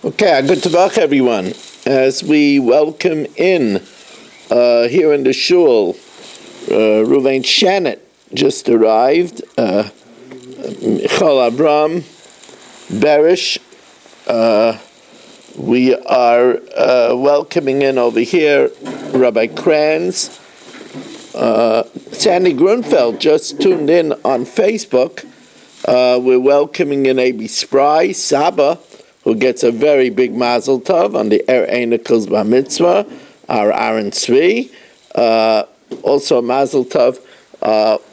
Okay, good Tavach, everyone. As we welcome in here in the shul, Ruvain Shanet just arrived, Michal Abram, Berish. We are welcoming in over here Rabbi Kranz. Sandy Grunfeld just tuned in on Facebook. We're welcoming in A.B. Spry, Saba, who gets a very big mazel tov on the Einikel's Bar Mitzvah, our Aaron Tzvi. Also a mazel tov,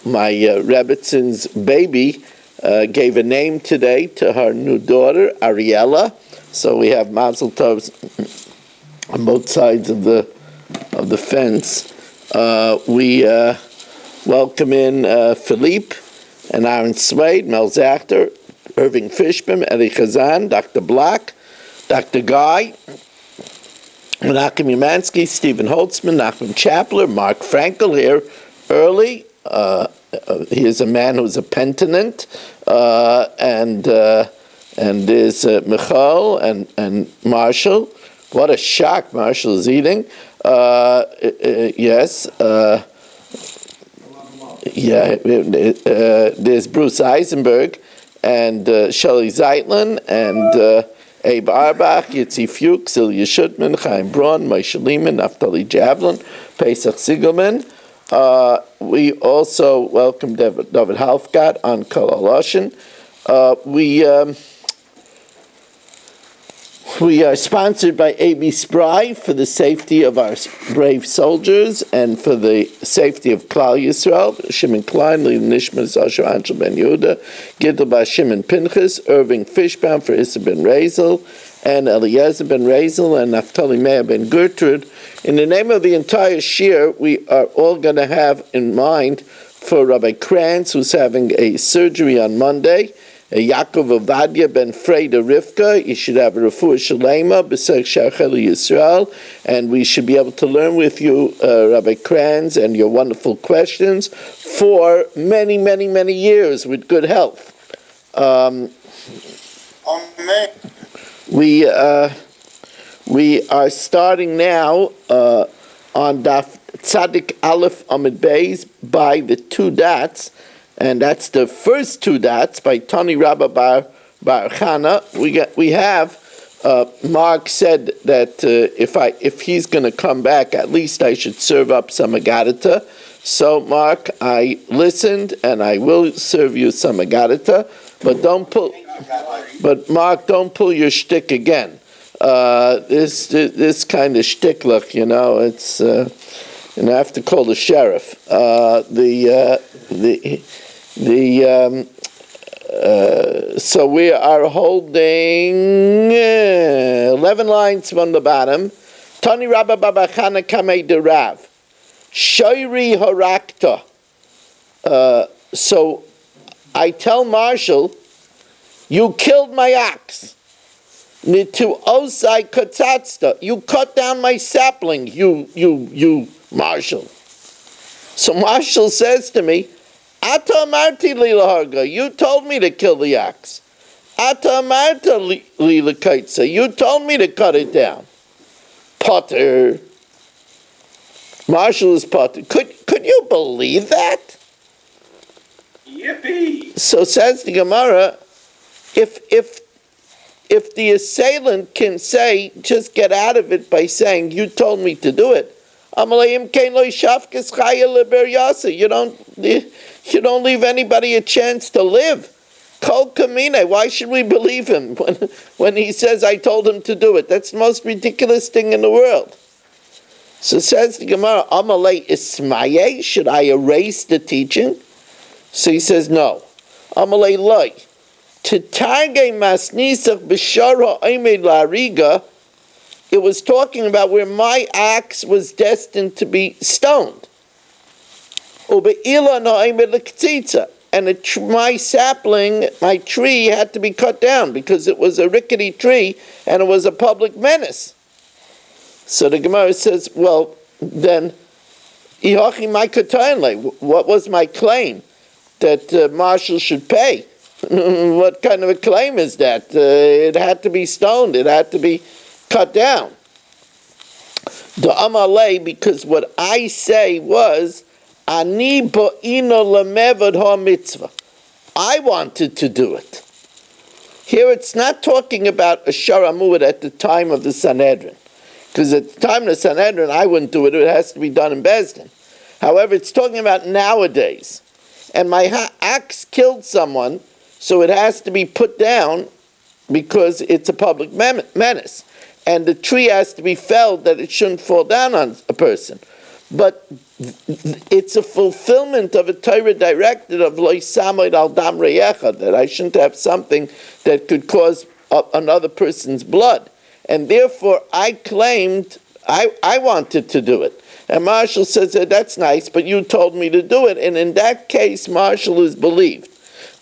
my Rebbitzon's baby gave a name today to her new daughter, Ariella. So we have mazel tovs on both sides of the fence. We welcome in Philippe and Aaron Swade, Mel Zachter, Irving Fishman, Eddie Chazan, Dr. Black, Dr. Guy, Menachem Umansky, Stephen Holtzman, Nachum Chapler, Mark Frankel here early. He is a man who's a penitent, and there's Michal and Marshall. What a shock Marshall is eating. Yes. There's Bruce Eisenberg and Shelley Zeitlin and Abe Arbach, Yitzi Fuchs, Ilya Shutman, Chaim Braun, Moshe Lehman, Naftali Javelin, Pesach Siegelman. We also welcome David Halfgott on Kol Haloshin. We are sponsored by A.B. Spry for the safety of our brave soldiers and for the safety of Klal Yisrael. Shimon Klein, Lee Nishman, Sasha Angel Ben Yehuda, Gidel Bar Shimon Pinchas, Irving Fishbaum for Issa Ben Razel, and Eliezer Ben Razel, and Naftali Meir Ben Gertrude. In the name of the entire Shir, we are all going to have in mind for Rabbi Kranz, who's having a surgery on Monday, Yaakov Ovadia ben Freda Rivka. You should have a refuah shalema b'sech shachel Yisrael, and we should be able to learn with you, Rabbi Kranz, and your wonderful questions for many, many, many years with good health. Amen. We are starting now on Daf Tzadik Aleph Amid Beis by the two dots. And that's the first two dots by Tani Rabba Bar Chana. We have Mark said that if he's going to come back, at least I should serve up some agadita. So Mark, I listened and I will serve you some agadita, but Mark, don't pull your shtick again. This kind of shtick look, it's I have to call the sheriff. So we are holding 11 lines from the bottom. Tani Rabba Baba Chana Kamei de Rav. Shoiri Harakta. So I tell Marshall, you killed my ox. Nitu Osai Katzatsta. You cut down my sapling, you Marshall. So Marshall says to me, Ata amarti li laharga. You told me to kill the ox. Ata amarta li lekaitza. You told me to cut it down. Potter. Marshall is Potter. Could you believe that? Yippee! So says the Gemara, if the assailant can say, just get out of it by saying, you told me to do it, you don't leave anybody a chance to live. Kol kamine, why should we believe him when he says I told him to do it? That's the most ridiculous thing in the world. So says the Gemara, Amalei Ismaye, should I erase the teaching? So he says no. Amalei loy. To targe masnisach b'shar ha'omed la'ariga, it was talking about where my axe was destined to be stoned. And my sapling, my tree had to be cut down because it was a rickety tree and it was a public menace. So the Gemara says, well, then, what was my claim? That Marshall should pay? What kind of a claim is that? It had to be stoned. It had to be cut down. The Amalei, because what I say was, Ani bo'ino lemevad ha-mitzvah. I wanted to do it. Here it's not talking about a sharamud at the time of the Sanhedrin. Because at the time of the Sanhedrin, I wouldn't do it. It has to be done in Bezdin. However, it's talking about nowadays. And my axe killed someone, so it has to be put down because it's a public menace. And the tree has to be felled that it shouldn't fall down on a person. But it's a fulfillment of a Torah directive of lo yisamoid al dam reyecha, that I shouldn't have something that could cause another person's blood. And therefore, I claimed I wanted to do it. And Marshall says, that's nice, but you told me to do it. And in that case, Marshall is believed.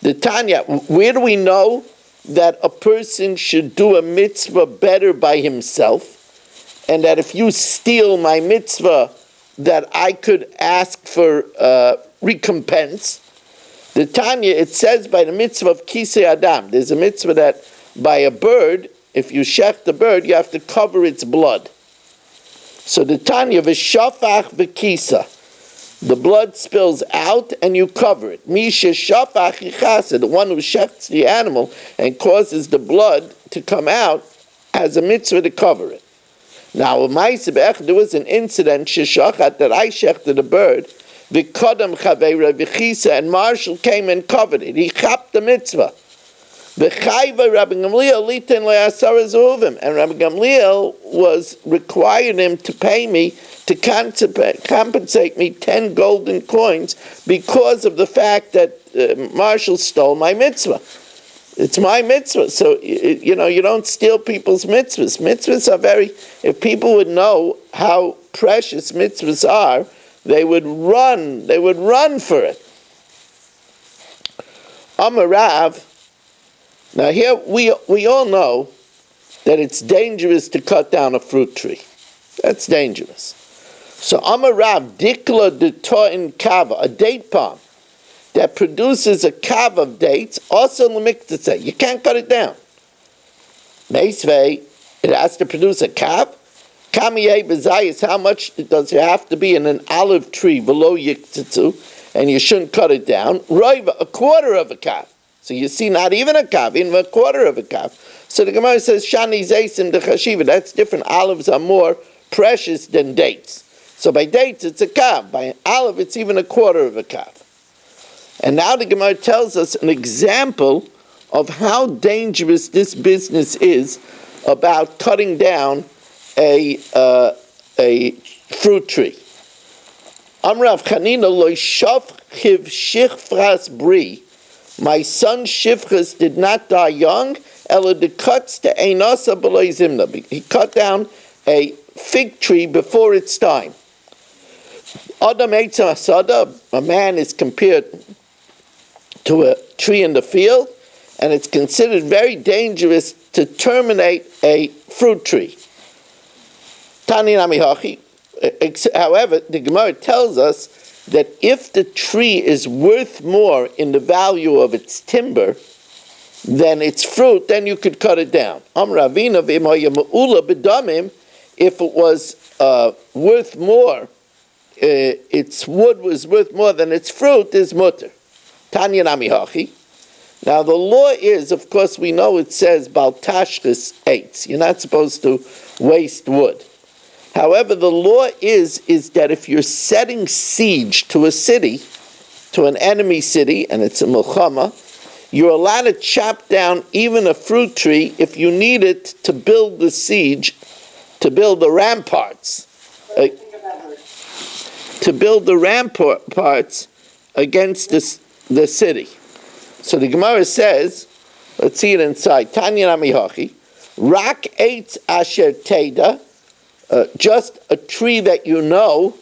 The Tanya, where do we know that a person should do a mitzvah better by himself? And that if you steal my mitzvah, that I could ask for recompense? The Tanya, it says by the mitzvah of Kisei Adam, there's a mitzvah that by a bird, if you shech the bird, you have to cover its blood. So the Tanya, v'shafach v'kisa, the blood spills out and you cover it. Misha shafach yichasa, the one who shechts the animal and causes the blood to come out, has a mitzvah to cover it. Now, there was an incident, sheshachat, that I shechted a bird, v'kodam chaveira v'chisa, and Marshall came and covered it. He chapped the mitzvah. V'chayva Rabbi Gamliel liten le'asara zuvim, and Rabbi Gamliel was required him to pay me, to compensate me 10 golden coins because of the fact that Marshall stole my mitzvah. It's my mitzvah, so you don't steal people's mitzvahs. Mitzvahs are if people would know how precious mitzvahs are, they would run for it. Amar Rav. Now here we all know that it's dangerous to cut down a fruit tree. That's dangerous. So Amar Rav, dikla de to'in kava, a date palm that produces a kav of dates, also lemiktzeh, you can't cut it down. Meisvei, it has to produce a kav. Kamiyeh bezayis, how much does it have to be in an olive tree below yiktzetzu, and you shouldn't cut it down? Roiva, a quarter of a kav. So you see, not even a kav, even a quarter of a kav. So the Gemara says, Shani Zaysim de Chashiva, that's different. Olives are more precious than dates. So by dates, it's a kav. By olive, it's even a quarter of a kav. And now the Gemara tells us an example of how dangerous this business is about cutting down a fruit tree. Amrav Chanina lo shav chiv shichfras bri. My son Shifchas did not die young. Ela de cuts to einasa b'lo zimna. He cut down a fig tree before its time. Adam eitzah asada. A man is compared to a tree in the field, and it's considered very dangerous to terminate a fruit tree. Tani nami hachi. However, the Gemara tells us that if the tree is worth more in the value of its timber than its fruit, then you could cut it down. If it was worth more, its wood was worth more than its fruit, is mutter. Tanya nami hachi. Now the law is, of course, we know it says bal tashchis eitz. You're not supposed to waste wood. However, the law is that if you're setting siege to a city, to an enemy city, and it's a milchama, you're allowed to chop down even a fruit tree if you need it to build the siege, to build the ramparts. To build the ramparts against the city. So the Gemara says, let's see it inside. Tanya nami hachi, rak eitz asher teda, just a tree that you know,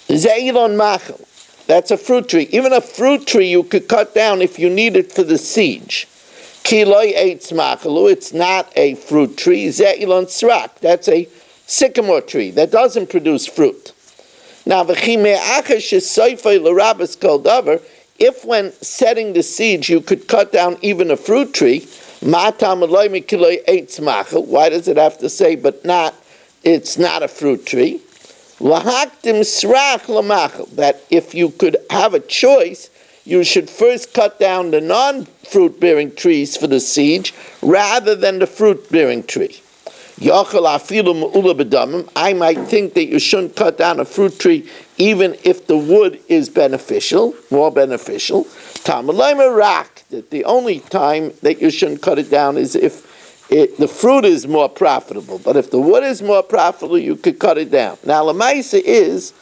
zeilon machel. That's a fruit tree. Even a fruit tree you could cut down if you need it for the siege. Kiloi eitz machelu, it's not a fruit tree. Zeilon srak, that's a sycamore tree that doesn't produce fruit. Now, even if when setting the siege you could cut down even a fruit tree, why does it have to say, but not, it's not a fruit tree? That if you could have a choice, you should first cut down the non-fruit-bearing trees for the siege rather than the fruit-bearing tree. I might think that you shouldn't cut down a fruit tree even if the wood is beneficial, more beneficial. That the only time that you shouldn't cut it down is if the fruit is more profitable. But if the wood is more profitable, you could cut it down. Now, Lamaisa is,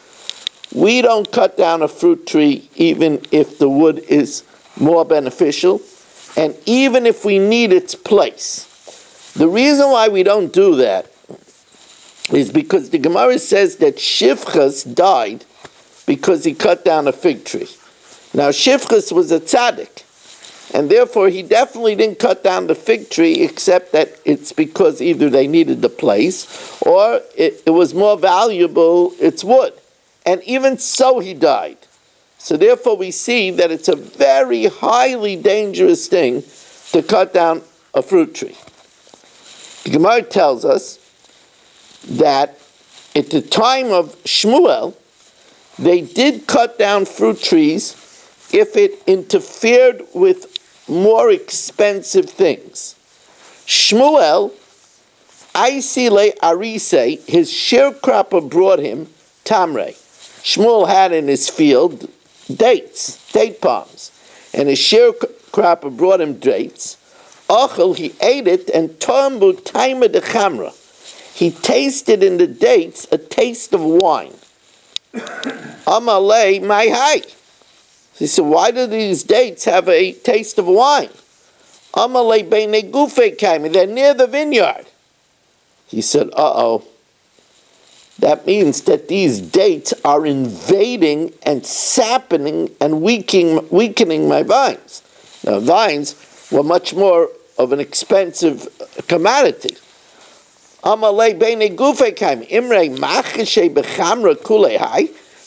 we don't cut down a fruit tree even if the wood is more beneficial, and even if we need its place. The reason why we don't do that is because the Gemara says that Shivchas died because he cut down a fig tree. Now, Shivchas was a tzaddik, and therefore he definitely didn't cut down the fig tree, except that it's because either they needed the place or it was more valuable, its wood. And even so, he died. So therefore, we see that it's a very highly dangerous thing to cut down a fruit tree. The Gemara tells us that at the time of Shmuel, they did cut down fruit trees if it interfered with more expensive things. Shmuel, Aisile Arise, his sharecropper brought him Tamre. Shmuel had in his field date palms, and his sharecropper brought him dates. Achel, he ate it, and Tombu Taima de Chamra. He tasted in the dates a taste of wine. Amalei my hai. He said, why do these dates have a taste of wine? Amalei bene gufe kaimi. They're near the vineyard. He said, that means that these dates are invading and sapping and weakening my vines. Now, vines were much more of an expensive commodity.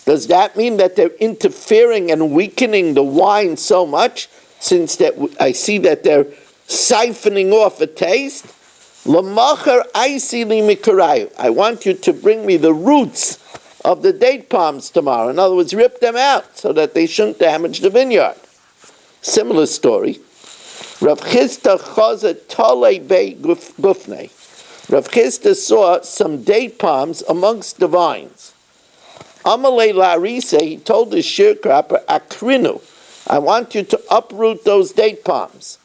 Does that mean that they're interfering and weakening the wine so much, since that I see that they're siphoning off a taste? I want you to bring me the roots of the date palms tomorrow. In other words, rip them out so that they shouldn't damage the vineyard. Similar story. Rav Chisda saw some date palms amongst the vines. Amalei Larise, he told the sharecropper, Akrinu, I want you to uproot those date palms.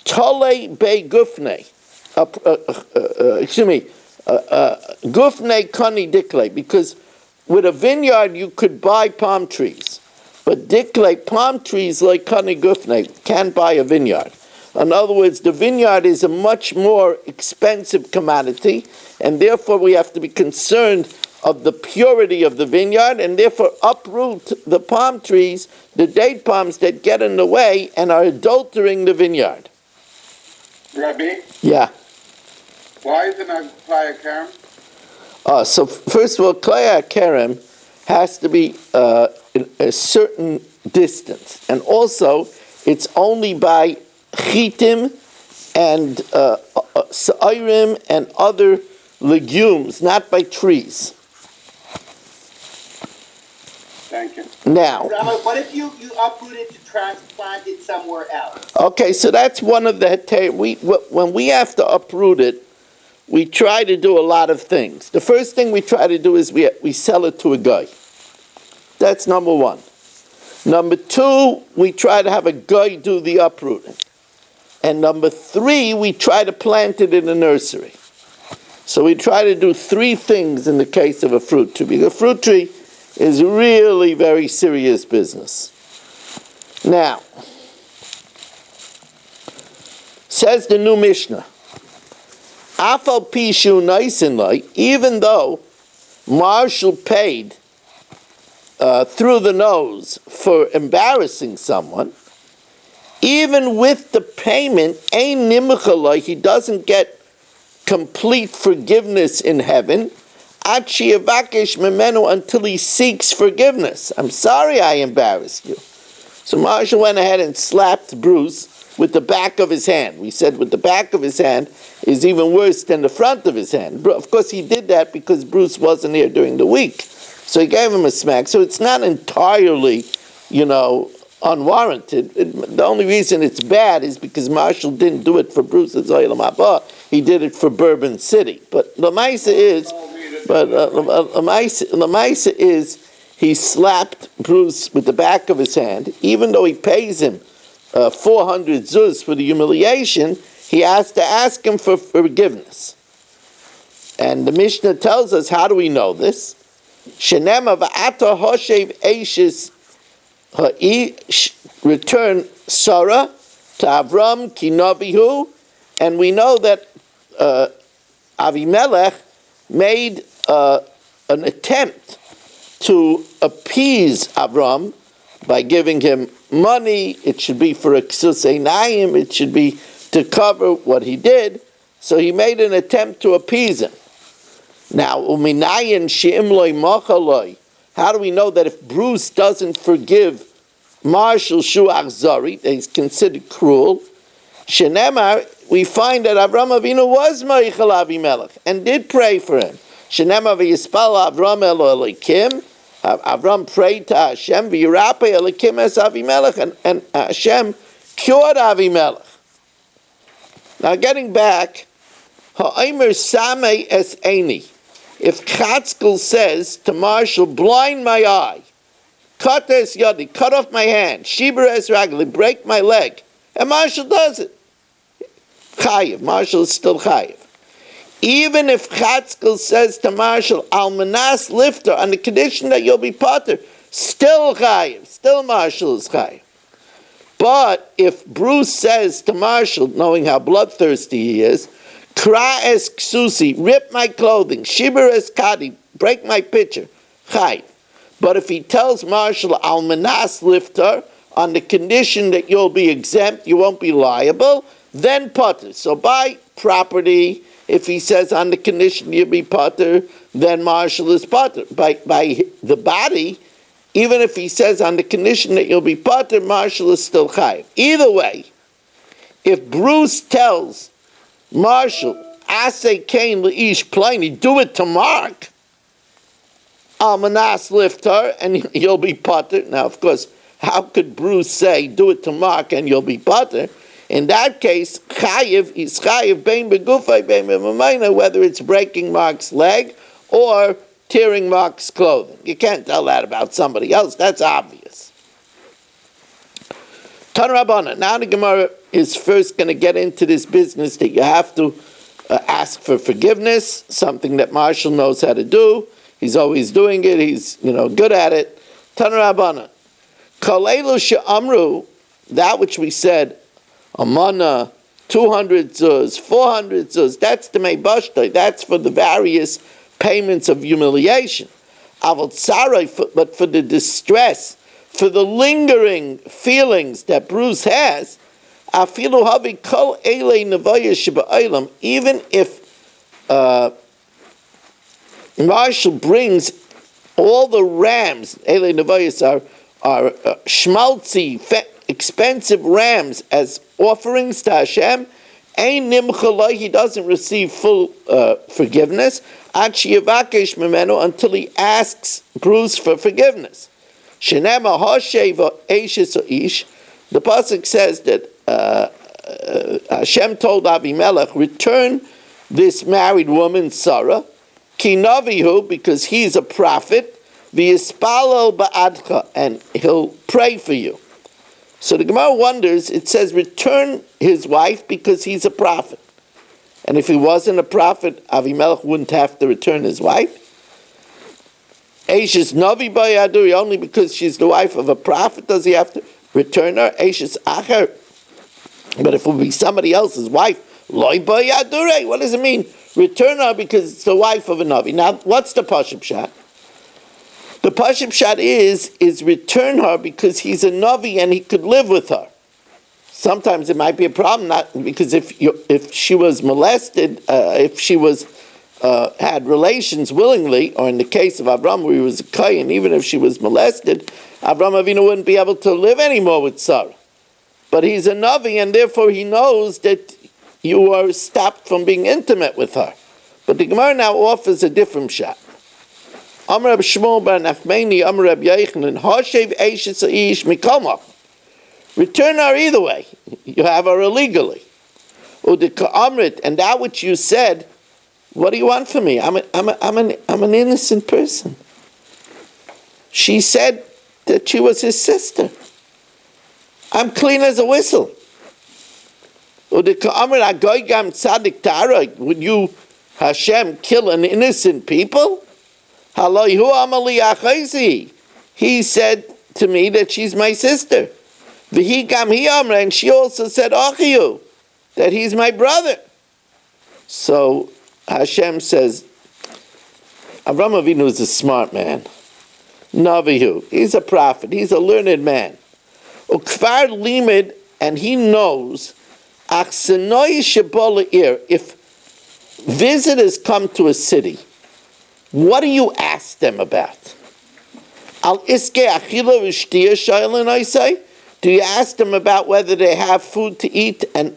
Tole be gufne, gufne kani dikle, because with a vineyard you could buy palm trees, but dikle, palm trees like kani gufne, can't buy a vineyard. In other words, the vineyard is a much more expensive commodity, and therefore we have to be concerned of the purity of the vineyard, and therefore uproot the palm trees, the date palms that get in the way and are adulterating the vineyard. Rabbi? Yeah. Why is it not Klaya Kerem? So first of all, Klaya Kerem has to be in a certain distance, and also it's only by chitim and sa'irim and other legumes, not by trees. Thank you. Now, Rabbi, what if you uproot it to transplant it somewhere else? Okay, so that's one of the when we have to uproot it, we try to do a lot of things. The first thing we try to do is we sell it to a guy. That's number one. Number two, we try to have a guy do the uprooting. And number three, we try to plant it in a nursery. So we try to do three things in the case of a fruit tree. Because a fruit tree is really very serious business. Now, says the new Mishnah, Afal Pishu Naisinlai, even though Marshall paid through the nose for embarrassing someone, even with the payment, Ein Nimchalai, he doesn't get complete forgiveness in heaven, until he seeks forgiveness. I'm sorry I embarrassed you. So Marshall went ahead and slapped Bruce with the back of his hand. We said with the back of his hand is even worse than the front of his hand. Of course, he did that because Bruce wasn't here during the week. So he gave him a smack. So it's not entirely, unwarranted. The only reason it's bad is because Marshall didn't do it for Bruce's Olam Haba. He did it for Bourbon City. But Lamaisa is, he slapped Bruce with the back of his hand. Even though he pays him 400 zuz for the humiliation, he has to ask him for forgiveness. And the Mishnah tells us, how do we know this? Shenema va'ata hoshev eishis return Sarah to Avram Kinavihu, and we know that Avimelech made an attempt to appease Avram by giving him money. It should be for a ksus einayim, it should be to cover what he did. So he made an attempt to appease him. Now, uminayin she'im loy machaloi. How do we know that if Bruce doesn't forgive Marshall Shuach Zari, that he's considered cruel? Shenemar, we find that Avram Avinu was Meichel Avimelech and did pray for him. Shenemar v'yispal Avram elo Elokim. Avram prayed to Hashem, v'yirape Elokim es Avimelech, and Hashem cured Avimelech. Now, getting back, ha'omer samei es eini. If Chatzkel says to Marshall, blind my eye, cut es yadi, cut off my hand, shiber es ragli, break my leg, and Marshall does it, chayiv, Marshall is still chayiv. Even if Chatzkel says to Marshall, almanas lifter, on the condition that you'll be potter, still chayiv, still Marshall is chayiv. But if Bruce says to Marshall, knowing how bloodthirsty he is, Kra es ksusi, rip my clothing, shiber es kadi, break my pitcher, chai. But if he tells Marshall almanas lifter, on the condition that you'll be exempt, you won't be liable, then potter. So by property, if he says on the condition you'll be potter, then Marshall is potter. By the body, even if he says on the condition that you'll be potter, Marshall is still chai. Either way, if Bruce tells Marshall, Asay Cain Leish Pliny, do it to Mark, Almanas lifter, and you'll be potter. Now, of course, how could Bruce say, do it to Mark and you'll be potter? In that case, Chayiv is Chayiv, Bein Begufay, Bein B'Mamayna, whether it's breaking Mark's leg or tearing Mark's clothing. You can't tell that about somebody else, that's obvious. Tan Rabbana, now the Gemara is first going to get into this business that you have to ask for forgiveness, something that Marshall knows how to do. He's always doing it. He's, good at it. Tan Rabbana, Kalelu she'amru, that which we said, Amana, 200 zuz, 400 zuz, that's the meibashtoi, that's for the various payments of humiliation. Avot sarai, but for the distress, for the lingering feelings that Bruce has, afilu havi kol elei nevaya sheba'olam, even if Marshall brings all the rams, elei nevayas are schmaltzy, expensive rams as offerings to Hashem, ein nimchaloi, he doesn't receive full forgiveness, ad sheyevakesh memenu, until he asks Bruce for forgiveness. Shenema hasheva eishes ish. The pasuk says that Hashem told Avimelech, return this married woman Sarah, kinavihu, because he's a prophet, v'yispalel ba'adcha, and he'll pray for you. So the Gemara wonders, it says return his wife because he's a prophet. And if he wasn't a prophet, Avimelech wouldn't have to return his wife. Eishes Navi Bayaduri, only because she's the wife of a prophet does he have to return her. Eishes Acher. But if it would be somebody else's wife, Loi Bayadure, what does it mean? Return her because it's the wife of a Navi. Now, what's the Pashut Pshat? The Pashut Pshat is return her because he's a Navi and he could live with her. Sometimes it might be a problem, not because if she was molested, if she was had relations willingly, or in the case of Avram, where he was a kohen, even if she was molested, Avram Avinu wouldn't be able to live anymore with Sarah. But he's a Navi, and therefore he knows that you are stopped from being intimate with her. But the Gemara now offers a different shot. Amar Reb Shmuel bar Nachmani, Amar Reb Yochanan, Hashev Eishes Ish Mikomach. Return her either way. You have her illegally. Udika Amrit, and that which you said, what do you want from me? I'm an innocent person. She said that she was his sister. I'm clean as a whistle. Would you, Hashem, kill an innocent people? He said to me that she's my sister. And she also said, that he's my brother. So Hashem says, Avram Avinu is a smart man. Navihu, he's a prophet, he's a learned man. Ukvar limid, and he knows, if visitors come to a city, what do you ask them about? Al iske achila v'shtiya shaylan, I say? Do you ask them about whether they have food to eat and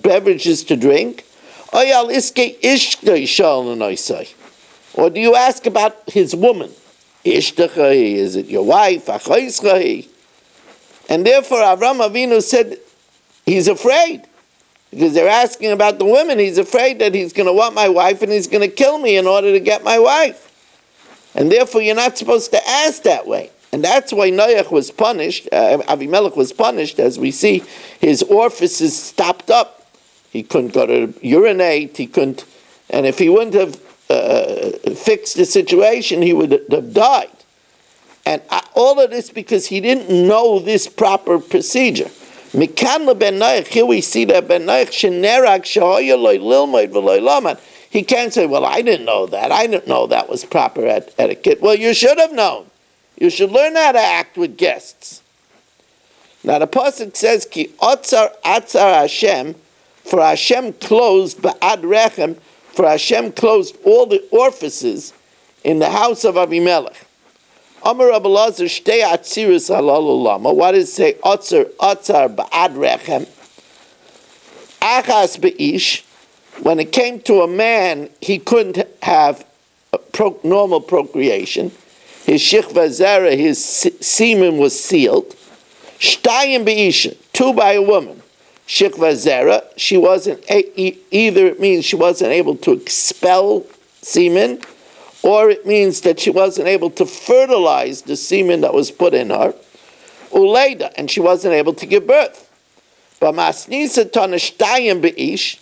beverages to drink? Or do you ask about his woman? Is it your wife? And therefore Avram Avinu said he's afraid. Because they're asking about the women. He's afraid that he's going to want my wife and he's going to kill me in order to get my wife. And therefore you're not supposed to ask that way. And that's why Noach was punished, Avimelech was punished, as we see, his orifices stopped up. He couldn't go to urinate, and if he wouldn't have fixed the situation, he would have died. And all of this because he didn't know this proper procedure. Mikan ben Noach, here we see that ben Noach shenerag shehoya loy lilmoid v'loy laman. He can't say, well, I didn't know that. I didn't know that was proper etiquette. Well, you should have known. You should learn how to act with guests. Now the pasuk says, "Ki otzar atzar Hashem," for Hashem closed ba'ad rechem, for Hashem closed all the orifices in the house of Avimelech. Amar Rabbi Lazar shtei atziris halal ulama. What does it say? Otzar ba'ad rechem. Achas be'ish. When it came to a man, he couldn't have normal procreation. His shichva zera, his semen was sealed. Shtayim be'isha, 2 by a woman. Shichva zera, she wasn't either. It means she wasn't able to expel semen, or it means that she wasn't able to fertilize the semen that was put in her. Uleida, and she wasn't able to give birth. B'masnisa tana shtayim be'ish,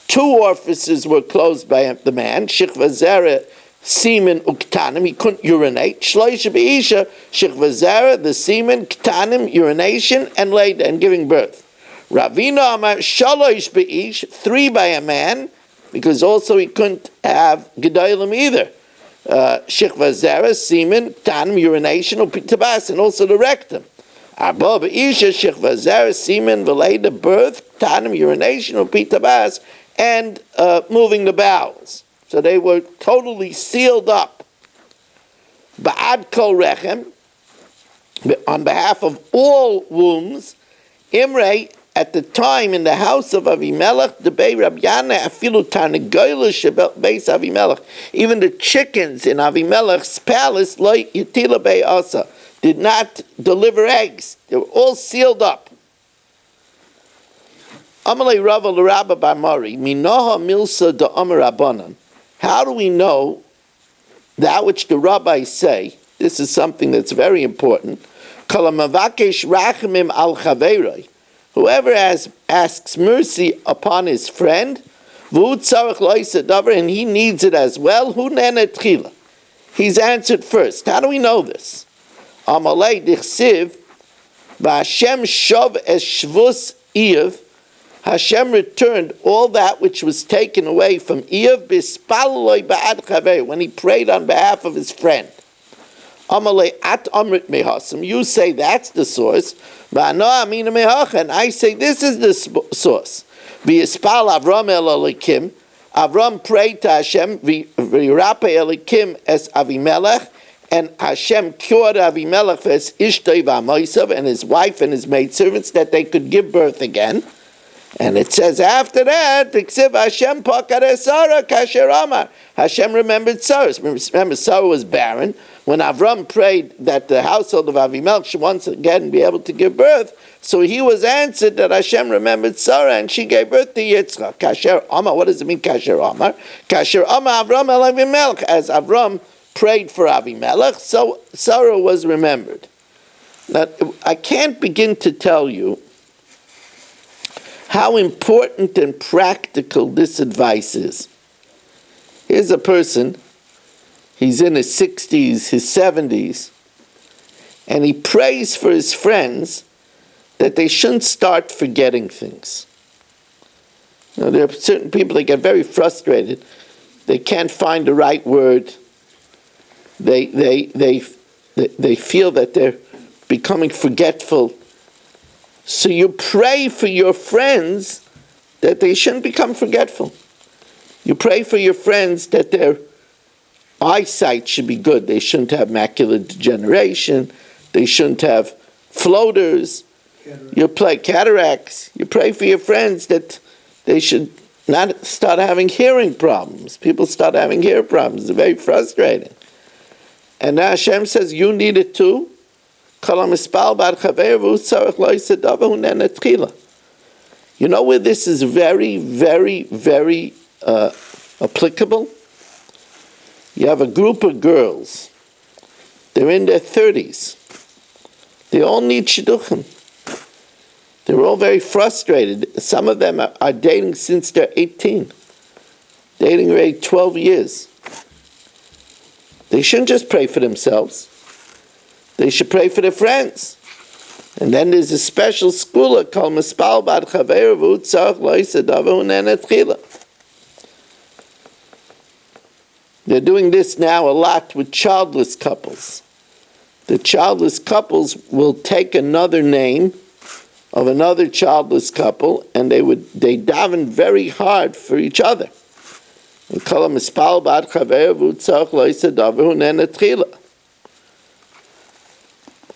2 orifices were closed by the man. Shichva zera, semen uktanim, he couldn't urinate. Shloisha be'isha, shichva zera, the semen, ktanim, urination, and later, and giving birth. Ravina amar shalosh be'ish, 3 by a man, because also he couldn't have gedolim either. Shichva zera, semen, ktanim, urination, upitabas, and also the rectum. Arba be'isha, shichva zera, semen, later, birth, ktanim, urination, upitabas, and moving the bowels. So they were totally sealed up. Ba'ad kol rechem, on behalf of all wombs, Imre, at the time in the house of Avimelech, the Bei Rabbi Yana, afilu tarnegoyla shebel beis Avimelech, even the chickens in Avimelech's palace, like Yitila Bei Asa, did not deliver eggs. They were all sealed up. Amalei Rava l'Rabba bar Mari, Minoha Milsa da Amar Rabbanan. How do we know that which the rabbis say? This is something that's very important. Kalamavakesh rachmim al chaveroi. Whoever asks mercy upon his friend, and he needs it as well, he's answered first. How do we know this? Amalei dichsiv, v'Hashem shov es shvus Eiv, Hashem returned all that which was taken away from Eiv bispaloi ba'ad chaver, when he prayed on behalf of his friend. Amalei at amrit mehasam. You say that's the source. V'ano amina mehacha, and I say this is the source. V'yispal Avram el Elikim. Avram prayed to Hashem, V'yirape Elikim es Avimelech, and Hashem cured Avimelech for his Ishtoi v'Amoisav, and his wife and his maidservants, that they could give birth again. And it says after that, Tiksiv Hashem pakare Sarah kasher amar. Hashem remembered Sarah. Remember, Sarah was barren. When Avram prayed that the household of Avimelech should once again be able to give birth, so he was answered that Hashem remembered Sarah, and she gave birth to Yitzchak. Kasher amar. What does it mean, kasher amar? Kasher amar Avram el Avimelech. As Avram prayed for Avimelech, so Sarah was remembered. Now, I can't begin to tell you how important and practical this advice is. Here's a person, he's in his 60s, his 70s, and he prays for his friends that they shouldn't start forgetting things. You know, there are certain people that get very frustrated. They can't find the right word. They feel that they're becoming forgetful. So you pray for your friends that they shouldn't become forgetful. You pray for your friends that their eyesight should be good. They shouldn't have macular degeneration. They shouldn't have floaters. You pray cataracts. You pray for your friends that they should not start having hearing problems. People start having hearing problems. It's very frustrating. And now Hashem says, you need it too. You know where this is very, very, very applicable? You have a group of girls. They're in their 30s. They all need shidduchim. They're all very frustrated. Some of them are dating since they're 18. Dating already 12 years. They shouldn't just pray for themselves. They should pray for their friends. And then there's a special school called Mispal Bad Chaver V'Utzach Loisadavahu Nenetchila. They're doing this now a lot with childless couples. The childless couples will take another name of another childless couple, and they daven very hard for each other. We call them Mispal Bad Chaver V'Utzach Loisadavahu Nenetchila.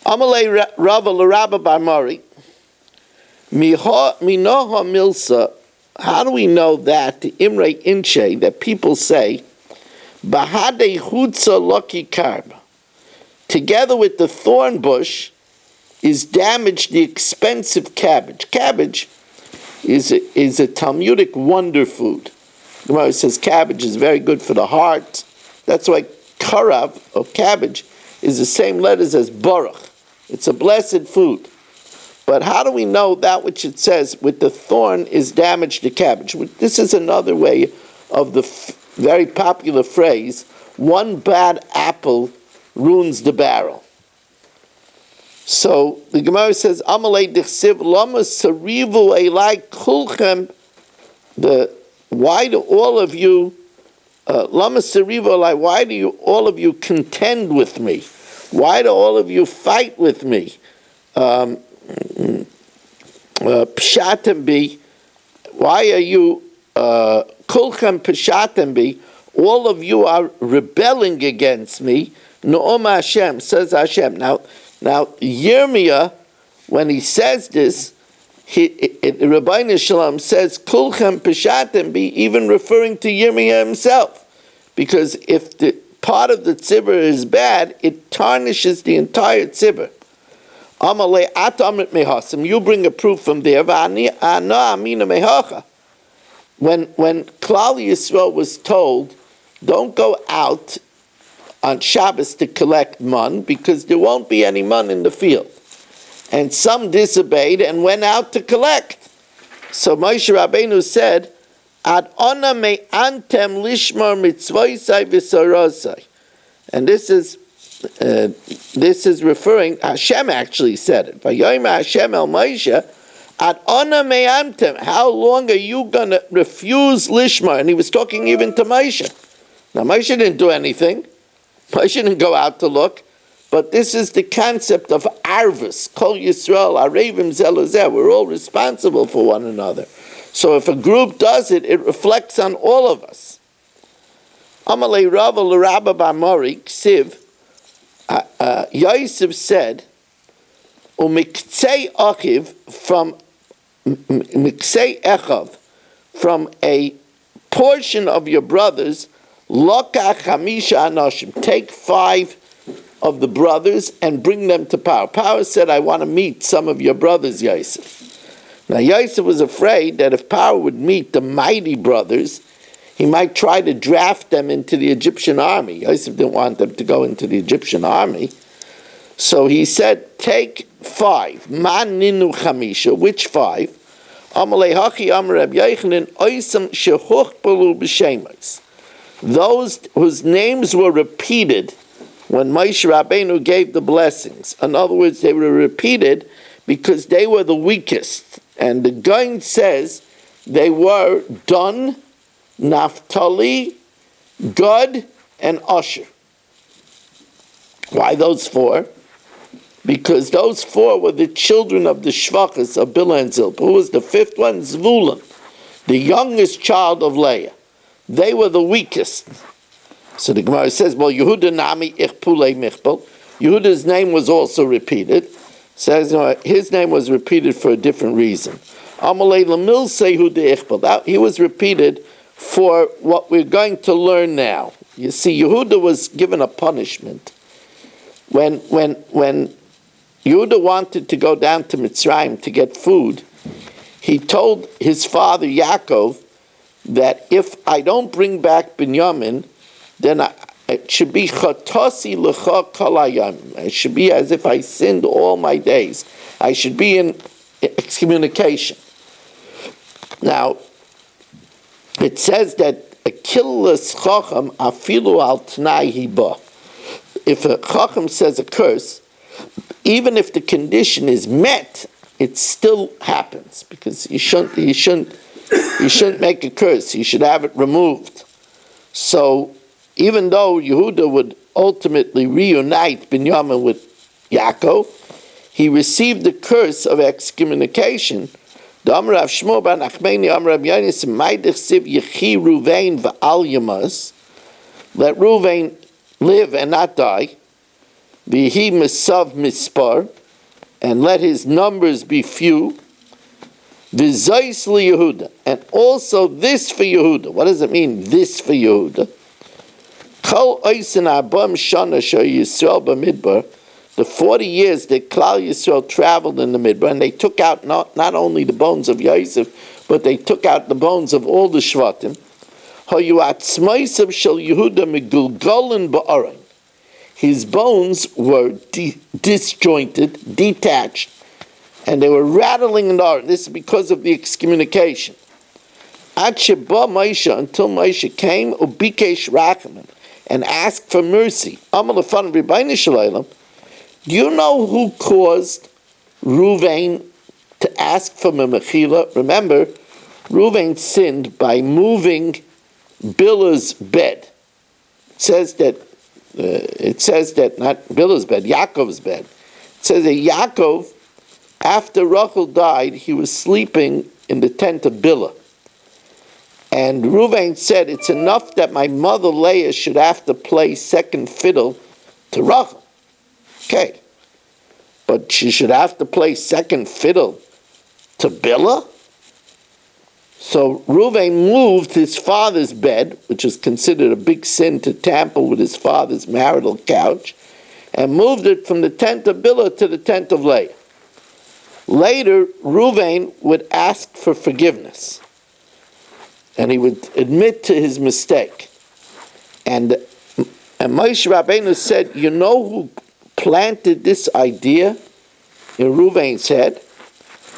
Amalei Rava l'Rabba Bar Mari, Minoha Milsa. How do we know that the Imre Inche that people say, Bahade Hutza Loki Karb, together with the thorn bush, is damaged the expensive cabbage. Cabbage is a Talmudic wonder food. The Gemara says cabbage is very good for the heart. That's why karav, or cabbage, is the same letters as baruch. It's a blessed food. But how do we know that which it says with the thorn is damaged to cabbage? This is another way of the very popular phrase, one bad apple ruins the barrel. So the Gemara says, Amalei dichsiv lama sarivu elai kulchem, why do all of you, lama sarivu elai, why do you all of you contend with me? Why do all of you fight with me? Pshatem, why are you kulchem pshatem bi? All of you are rebelling against me. No'om Hashem, says Hashem. Now Yirmiyah, when he says this, Rabbeinu Shalom says kulchem pshatem bi, even referring to Yirmiyah himself, because if the part of the tzibur is bad, it tarnishes the entire tzibur. Amalei at amrit mehasim, you bring a proof from there. When Klal Yisrael was told, don't go out on Shabbos to collect mun, because there won't be any mun in the field. And some disobeyed and went out to collect. So Moshe Rabbeinu said, Ad ona me antem lishmar mitzvoisai v'sorosai. And this is referring, Hashem actually said it. Vayomer Hashem el Moshe, Ad ona me antem, how long are you going to refuse lishmar? And he was talking even to Moshe. Now Moshe didn't do anything. Moshe didn't go out to look. But this is the concept of arvus, kol Yisrael, arevim zelazeh. We're all responsible for one another. So if a group does it, it reflects on all of us. Amalei Rava l'Rabba bar Mori Ksiv, Yosef said, "Umiksei achiv from miksei echav, from a portion of your brothers, lokach chamisha anashim. Take 5 of the brothers and bring them to Paro." Paro said, "I want to meet some of your brothers, Yosef." Now Yosef was afraid that if Paro would meet the mighty brothers, he might try to draft them into the Egyptian army. Yosef didn't want them to go into the Egyptian army. So he said, take 5. Man ninu chamisha. Which 5? Amalei hachi amar Reb Yochanan oisam shehuchbalu b'shemos. Those whose names were repeated when Moshe Rabbeinu gave the blessings. In other words, they were repeated because they were the weakest. And the Gaon says they were Dan, Naphtali, Gad, and Asher. Why those 4? Because those 4 were the children of the Shvachas of Bilhah and Zilpah. Who was the 5th one? Zvulun, the youngest child of Leah. They were the weakest. So the Gemara says, well, Yehuda nami ichpulei michpel. Yehuda's name was also repeated. Says his name was repeated for a different reason. Amalei lamil sehuda ichpel. He was repeated for what we're going to learn now. You see, Yehuda was given a punishment. When Yehuda wanted to go down to Mitzrayim to get food, he told his father Yaakov that if I don't bring back Binyamin, then it should be chatasi lecha kalayam. It should be as if I sinned all my days. I should be in excommunication. Now, it says that a killas chacham afilu al t'nai hiba. If a chacham says a curse, even if the condition is met, it still happens because you shouldn't make a curse. You should have it removed. So even though Yehuda would ultimately reunite Binyamin with Yaakov, he received the curse of excommunication. Let Ruvain live and not die. V'hi misav mispar, and let his numbers be few. V'zais li Yehuda, and also this for Yehuda. What does it mean, this for Yehuda? Kol oisin arbam shana sho Yisrael b'midbar, the 40 years that Klal Yisrael traveled in the Midbar, and they took out not only the bones of Yosef, but they took out the bones of all the Shvatim. Hayu atzmaisav shel Yehuda megulgolin ba'aron. His bones were disjointed, detached, and they were rattling in the air. This is because of the excommunication. Ad sheba Moshe, until Moshe came, ubikesh rachamim, and asked for mercy. Amal lefan Rebbeinu Shalom. Do you know who caused Ruvain to ask for mechila? Remember, Ruvain sinned by moving Bilhah's bed. It says that not Bilhah's bed, Yaakov's bed. It says that Yaakov, after Rachel died, he was sleeping in the tent of Bilhah. And Ruvain said, it's enough that my mother Leah should have to play second fiddle to Rachel. Okay. But she should have to play second fiddle to Bilhah? So Ruvain moved his father's bed, which is considered a big sin to tamper with his father's marital couch, and moved it from the tent of Bilhah to the tent of Leah. Later, Ruvain would ask for forgiveness, and he would admit to his mistake. And Moshe Rabbeinu said, you know who planted this idea in Ruvain's head?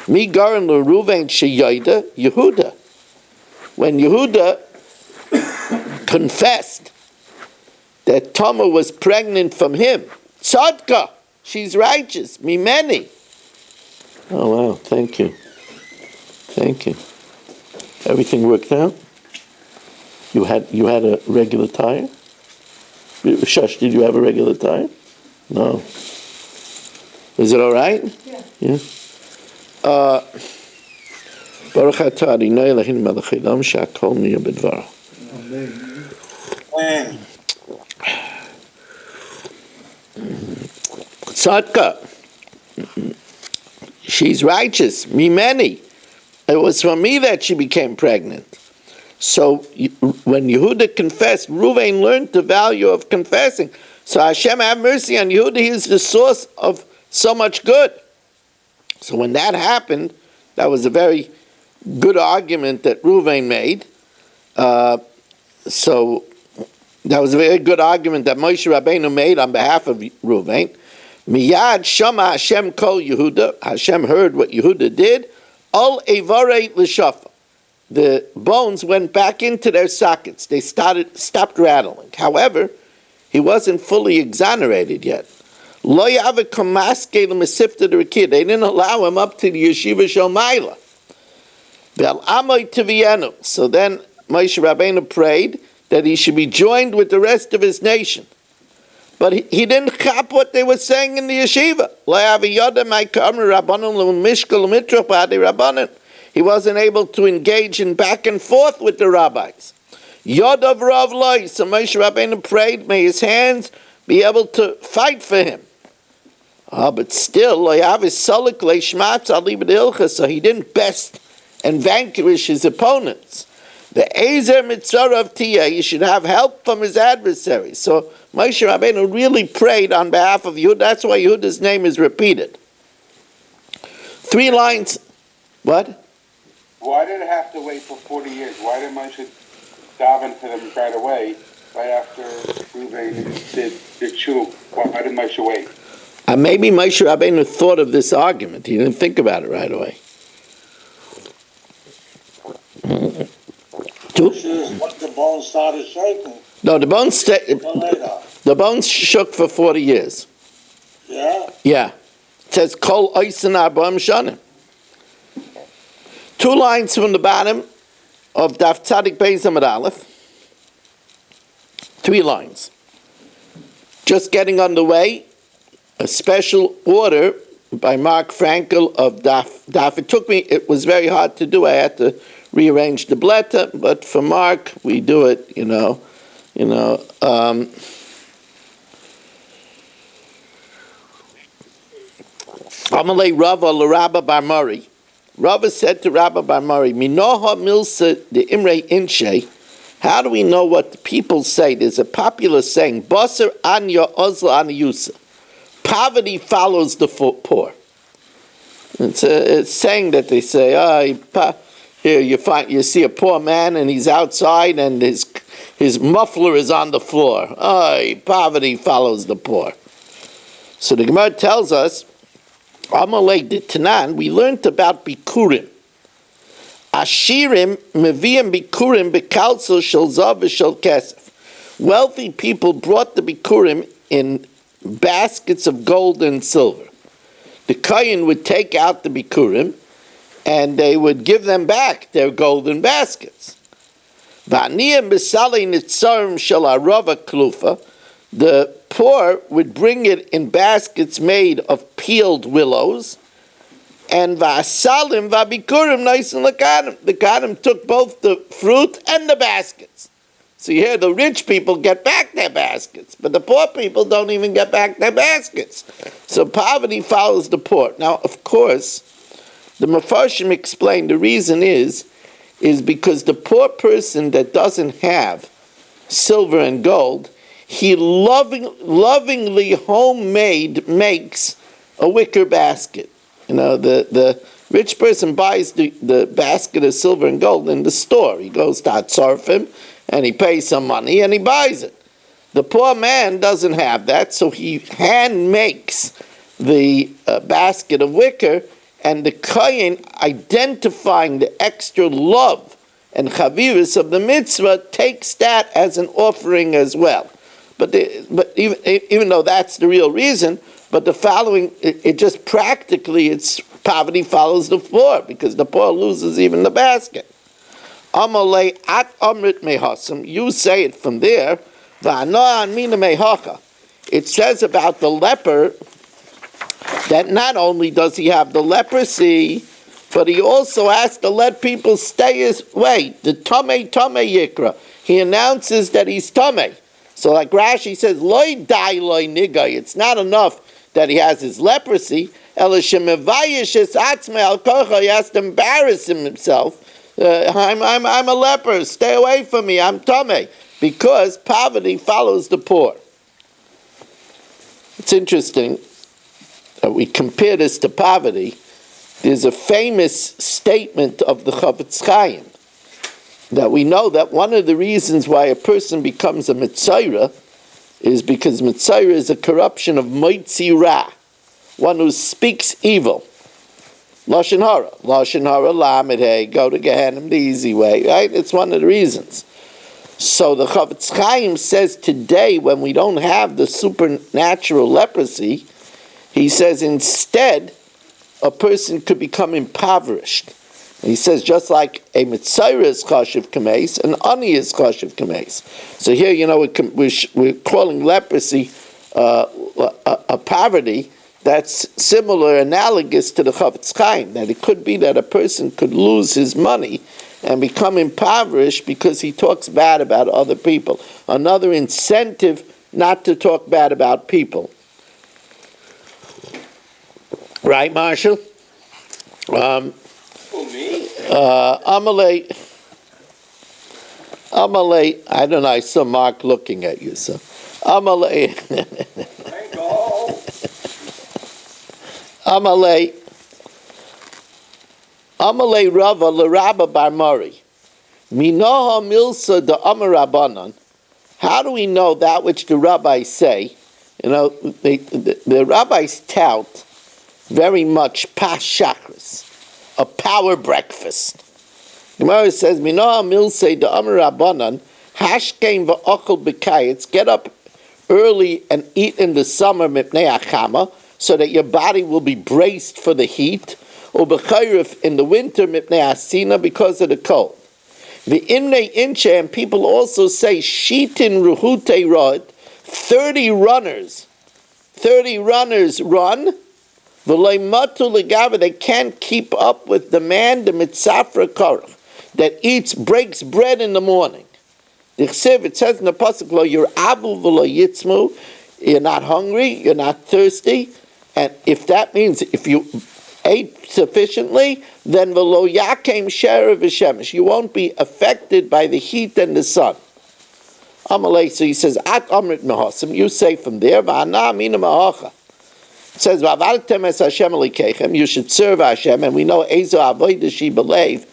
Mi garin lo Ruvain sheyoida Yehuda. When Yehuda confessed that Tamar was pregnant from him, Tzadka, she's righteous, mimeni. Oh wow, thank you. Everything worked out? You had a regular tire? Shush, did you have a regular tire? No. Is it all right? Yeah. Baruch atah Adonai Eloheinu melech haolam she'akol niyeh b'dvaro. Amen. Tzadka, she's righteous. Mimeni. It was from me that she became pregnant. So when Yehuda confessed, Ruvain learned the value of confessing. So Hashem have mercy on Yehuda. He is the source of so much good. So when that happened, that was a very good argument that Ruvain made. So that was a very good argument that Moshe Rabbeinu made on behalf of Ruvain. Miyad Shama Hashem Kol Yehuda. Hashem heard what Yehuda did. All Evarei L'Shafa. The bones went back into their sockets. They stopped rattling. However, he wasn't fully exonerated yet. Lo Yaveh Kamaske L'Masifta D'Rakid. They didn't allow him up to the Yeshiva Shel Maila. Vel Amoy Tivienu. So then Moshe Rabbeinu prayed that he should be joined with the rest of his nation. But he didn't chop what they were saying in the yeshiva. He wasn't able to engage in back and forth with the rabbis. Yodav Rav Loi. So Moshe Rabbeinu prayed, may his hands be able to fight for him. But still, so he didn't best and vanquish his opponents. The Ezer Mitzvah of Tiyah, he should have help from his adversaries. So Moshe Rabbeinu really prayed on behalf of Yehuda. That's why Yehuda's name is repeated. 3 lines. What? Why did it have to wait for 40 years? Why did Moshe daven to them right away, right after Reuven did the tshuva? Why did Moshe wait? Maybe Moshe Rabbeinu thought of this argument. He didn't think about it right away. What the bones started shaking. No, the bones shook for 40 years. Yeah? Yeah. It says, Kol Oisen Arba'am Shanim. 2 lines from the bottom of Daf Tzadik Beis Amud Aleph. 3 lines. Just getting underway, a special order by Mark Frankel of Daf. It was very hard to do. I had to rearrange the blätter, but for Mark, we do it, Amalei Rava l'Rabba Bar Mari. Rava said to Rabba Bar Mari, Minoha milsa de Imre Inshe. How do we know what the people say? There's a popular saying, Basar anya ozla aniyusa. Poverty follows the poor. It's a saying that they say, here you see a poor man and he's outside and his muffler is on the floor. Poverty follows the poor. So the Gemara tells us, Amalei de Tanan, we learned about Bikurim. Ashirim meviim Bikurim bekalso shel zav v'shel kesef. Wealthy people brought the Bikurim in baskets of gold and silver. The Kohen would take out the Bikurim and they would give them back their golden baskets. V'aniyim b'salei nitzarim shel arava klufa. The poor would bring it in baskets made of peeled willows, and v'asalim v'abikurim naisin l'kadim. The kadim took both the fruit and the baskets. So you hear the rich people get back their baskets, but the poor people don't even get back their baskets. So poverty follows the poor. Now, of course, the Mefarshim explained the reason is because the poor person that doesn't have silver and gold, he lovingly homemade makes a wicker basket. The rich person buys the basket of silver and gold in the store. He goes to Hatzarfim and he pays some money and he buys it. The poor man doesn't have that, so he hand makes the basket of wicker, and the Kohen, identifying the extra love and chavirus of the mitzvah, takes that as an offering as well. But even though that's the real reason, but the following, it just practically, it's poverty follows the poor, because the poor loses even the basket. Amalei at amrit mehasam, you say it from there, v'anoan mina mehacha. It says about the leper that not only does he have the leprosy, but he also has to let people stay his way. The Tomei Yikra. He announces that he's Tomei. So like Rashi says, Loi dai loi nigai. It's not enough that he has his leprosy. He has to embarrass himself. I'm a leper. Stay away from me. I'm Tomei. Because poverty follows the poor. It's interesting that we compare this to poverty. There's a famous statement of the Chavetz Chaim that we know that one of the reasons why a person becomes a Mitzayra is because Mitzayra is a corruption of Moitzi Ra, one who speaks evil. Lashon Hara, Lamed Hey, go to Gehenna the easy way, right? It's one of the reasons. So the Chavetz Chaim says today, when we don't have the supernatural leprosy, he says instead, a person could become impoverished. And he says just like a Mitzayra is Chashiv Kameis, an Ani is Chashiv Kameis. So here, we're calling leprosy a poverty that's similar, analogous to the Chavetz Chaim, that it could be that a person could lose his money and become impoverished because he talks bad about other people. Another incentive not to talk bad about people. Right, Marshall? Amalei, I don't know, I saw Mark looking at you, so. Amalei Rava l'Rabba Bar Mori. Minoha milsa de Amar Rabbanan. How do we know that which the rabbis say? The rabbis tout very much pas shachris, a power breakfast. Gemara says, Minoha milsa de Amar Rabbanan, hashkein v'ochel b'kayetz, get up early and eat in the summer mipnei achama, so that your body will be braced for the heat, or b'chayrif in the winter mipnei asina, because of the cold. The imnei inche, and people also say shitin ruhute rod, 30 runners run, v'loy matu legava, they can't keep up with the man, the mitzafra korach, that breaks bread in the morning. It says in the pasuk, lo yiravu v'lo yitzmu, you're not hungry, you're not thirsty, and if that means if you ate sufficiently, then v'lo yakem sherav v'shemesh, you won't be affected by the heat and the sun. Amalei, so he says, at amrit mehasim, you say from there, v'ana mina mahacha. It says, v'avaltem es Hashem elikechem, you should serve Hashem, and we know ezo avodah she believe,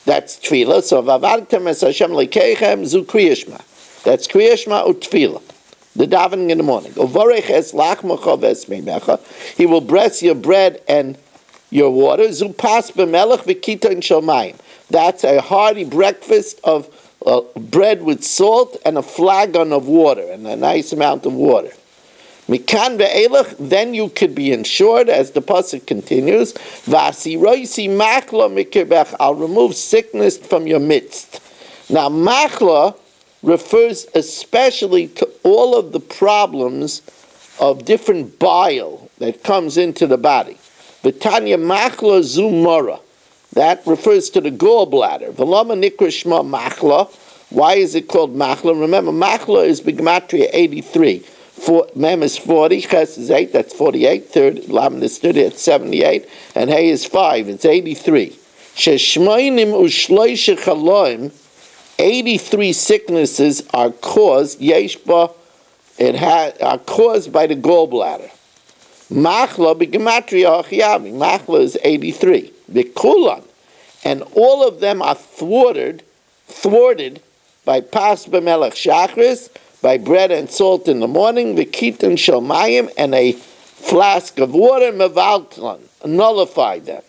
that's tefillah. So v'avaltem es Hashem elikechem zu kriyishma. That's kriyishma ut tefillah. The davening in the morning. Uvarech es lachmacha v'esmeimecha. He will bless your bread and your water. Zu pas b'melech v'kita in shomayim. That's a hearty breakfast of bread with salt and a flagon of water, and a nice amount of water. Mikan ve'elech, then you could be insured, as the pasuk continues. V'asiroisi machla mikirbech, I'll remove sickness from your midst. Now, machla refers especially to all of the problems of different bile that comes into the body. V'tanya machla zumara, that refers to the gallbladder. V'lama nikra shma machla. Why is it called machla? Remember, machla is b'gematria 83. Mem is 40, ches is 8, that's 48. Third, lam is 30, that's 78. And hay is 5, it's 83. Sheshmoinim ushloishe chaloim, 83 sicknesses are caused, are caused by the gallbladder. Machla b'gematria achiyavi. Machla is 83. V'kulan, and all of them are thwarted by pas b'melech shachris, by bread and salt in the morning, v'kitan shomayim, and a flask of water, mevalklan, nullify them.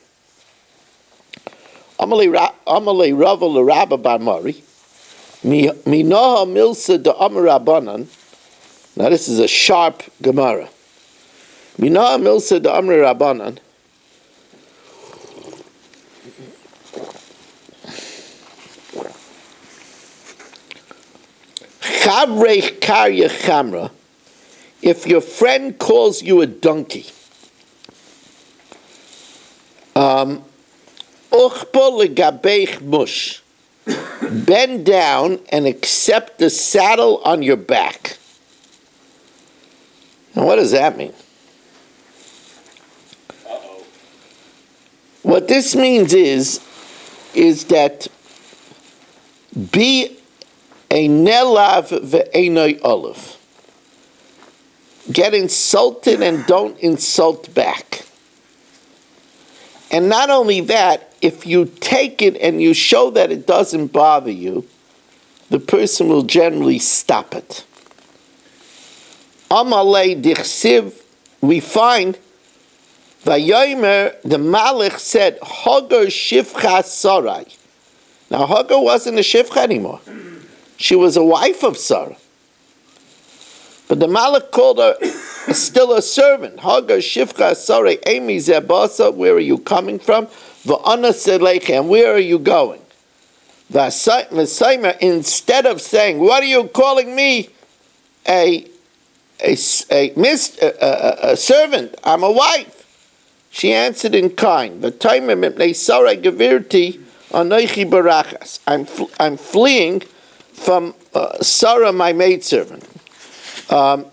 Amalei Rava l'Rabba Bar Mori, minoha milsa de Amar Rabbanan. Now this is a sharp Gemara. Minoha milsa de Amar Rabbanan. Chavrech karya chamra, if your friend calls you a donkey, or Uchpo legabeich mush. Bend down and accept the saddle on your back. Now, what does that mean? What this means is that be a nelav ve'enoi olav. Get insulted and don't insult back. And not only that, if you take it and you show that it doesn't bother you, the person will generally stop it. Amalei dichsiv, we find, Vayomer, the Malach said, Hagar shivcha sarai. Now Hagar wasn't a shivcha anymore. She was a wife of Sarah. But the Malach called her still a servant. Hagar shivcha sarai emi zebasa, where are you coming from? Va'ana selechem, where are you going? Instead of saying, what are you calling me a servant? I'm a wife. She answered in kind. I'm fleeing from Sarah, my maidservant. Did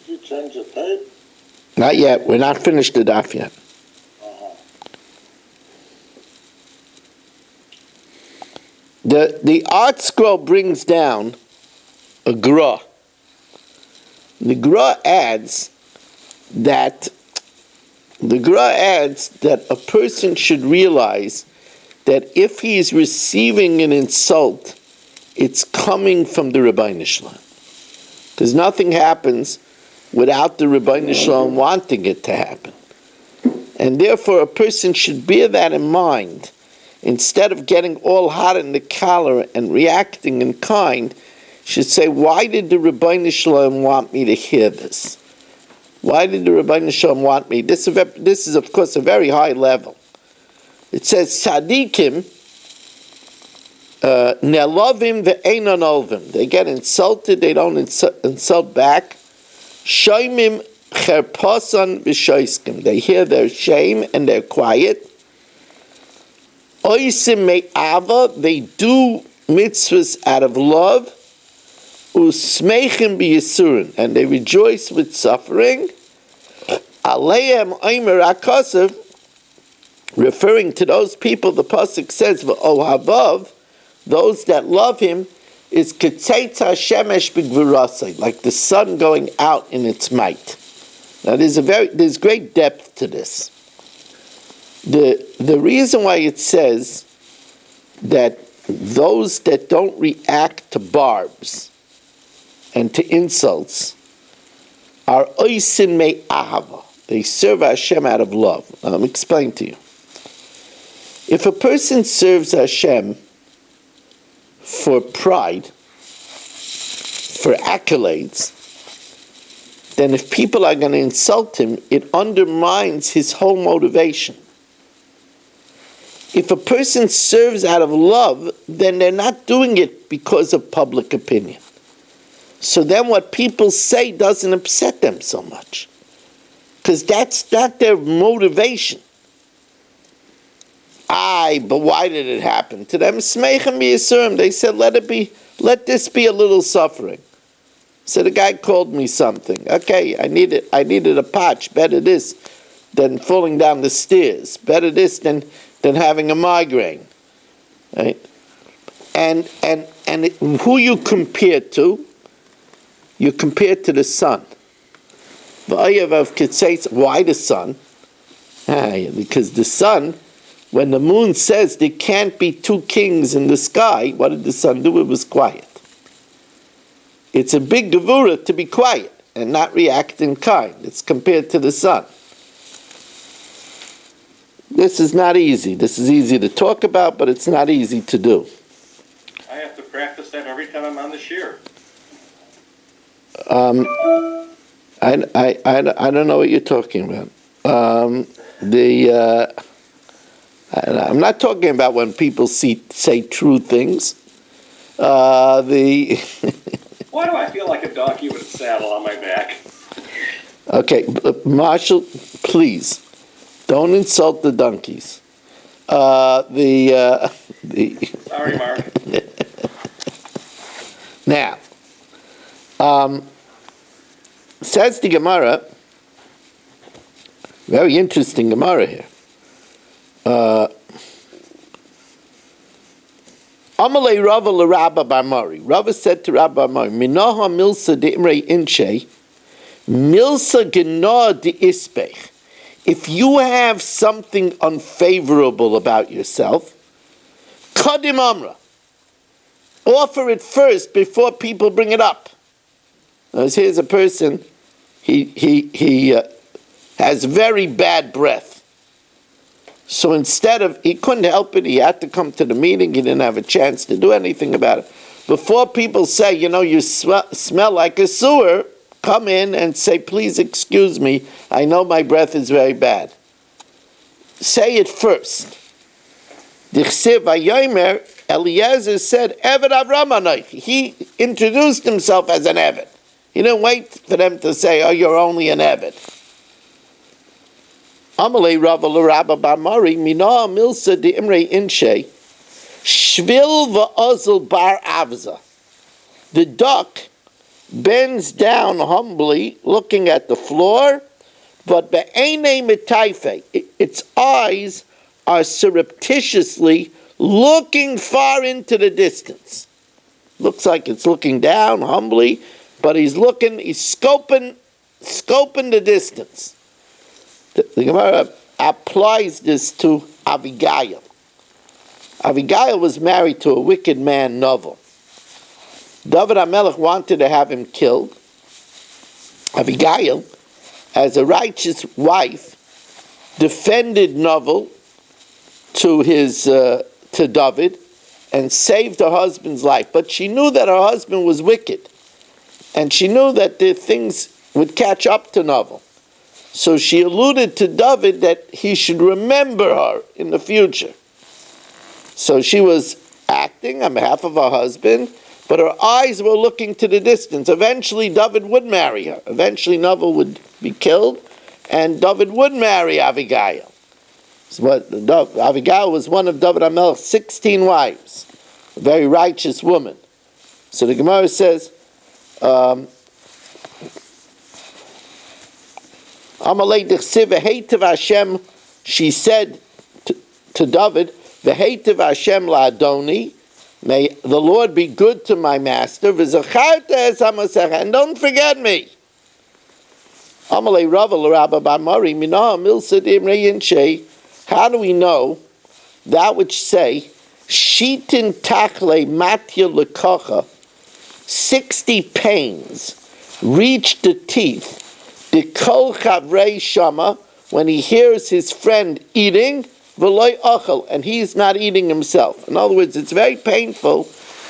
you change the tape? Not yet. We're not finished the daf yet. The art scroll brings down a gra. The gra adds that a person should realize that if he is receiving an insult, it's coming from the Ribbono Shel Olam. Because nothing happens without the Ribbono Shel Olam wanting it to happen. And therefore a person should bear that in mind. Instead of getting all hot in the collar and reacting in kind, should say, why did the Ribbono Shel Olam want me to hear this? Why did the Ribbono Shel Olam want me? This is, of course, a very high level. It says, Tzadikim, ne'lovim ve'einon olvim. They get insulted, they don't insult back. Shoymim cherposan v'shoiskim. They hear their shame and they're quiet. Oisim me'ava, they do mitzvahs out of love. Usmeichim b'yisurin, and they rejoice with suffering. Aleim oimer akasav, referring to those people, the pasuk says, v'ohavav, those that love him, is ketzeitz hashemesh b'gvurasai, like the sun going out in its might. Now there's great depth to this. The reason why it says that those that don't react to barbs and to insults are oisin me'ahava. They serve Hashem out of love. Now, let me explain to you. If a person serves Hashem for pride, for accolades, then if people are going to insult him, it undermines his whole motivation. If a person serves out of love, then they're not doing it because of public opinion. So then what people say doesn't upset them so much. Because that's not their motivation. But why did it happen to them? Smeichem b'yisurim. They said, let this be a little suffering. So the guy called me something. Okay, I needed a patch. Better this than falling down the stairs. Better this than having a migraine. Right? And who you compare to? You compare to the sun. Why the sun? Because the sun, when the moon says there can't be two kings in the sky, what did the sun do? It was quiet. It's a big gevura to be quiet and not react in kind. It's compared to the sun. This is not easy. This is easy to talk about, but it's not easy to do. I have to practice that every time I'm on the shear. I don't know what you're talking about. I And I'm not talking about when people say true things. Why do I feel like a donkey with a saddle on my back? Okay, Marshall, please don't insult the donkeys. Sorry, Mark. Now, says the Gemara, very interesting Gemara here. Amalei Rava l'Rabba bar Mari. Rava said to Rabba bar Mari, Minaha milsa de'imrei inche, milsa gena de'ispech. If you have something unfavorable about yourself, kadim amra. Offer it first before people bring it up. Now, here's a person, he has very bad breath. So instead of, he couldn't help it, he had to come to the meeting, he didn't have a chance to do anything about it. Before people say, you smell like a sewer, come in and say, please excuse me, I know my breath is very bad. Say it first. Dichsiv Yomer, Eliezer said, Eved Avram Anoich. He introduced himself as an Eved. He didn't wait for them to say, oh, you're only an Eved. Amalei Rava l'Rabba bar Mari, Mina Milsa de Imrei Inshe, Shvil va'ozel bar Avza. The duck bends down humbly, looking at the floor, but be'enei mitaife, its eyes are surreptitiously looking far into the distance. Looks like it's looking down humbly, but he's scoping the distance. The Gemara applies this to Abigail. Abigail was married to a wicked man, Novel. David HaMelech wanted to have him killed. Abigail, as a righteous wife, defended Novel to David and saved her husband's life. But she knew that her husband was wicked, and she knew that the things would catch up to Novel. So she alluded to David that he should remember her in the future. So she was acting on behalf of her husband, but her eyes were looking to the distance. Eventually, David would marry her. Eventually, Novel would be killed, and David would marry Abigail. Abigail was one of David HaMelech's 16 wives, a very righteous woman. So the Gemara says, Amalei Dichsiv V'heitev Hashem, she said to David, V'heitev Hashem la'adoni, may the Lord be good to my master, V'zacharta es ha'masecha, and don't forget me. Amalei Rava l'Rabba bar Mari, Minah milsa d'imrei inshei. How do we know that which say, Shitin tachle matya lekocha, 60 pains reach the teeth, the kol chavrei shama, when he hears his friend eating, v'loy ochel, and he's not eating himself. In other words, it's very painful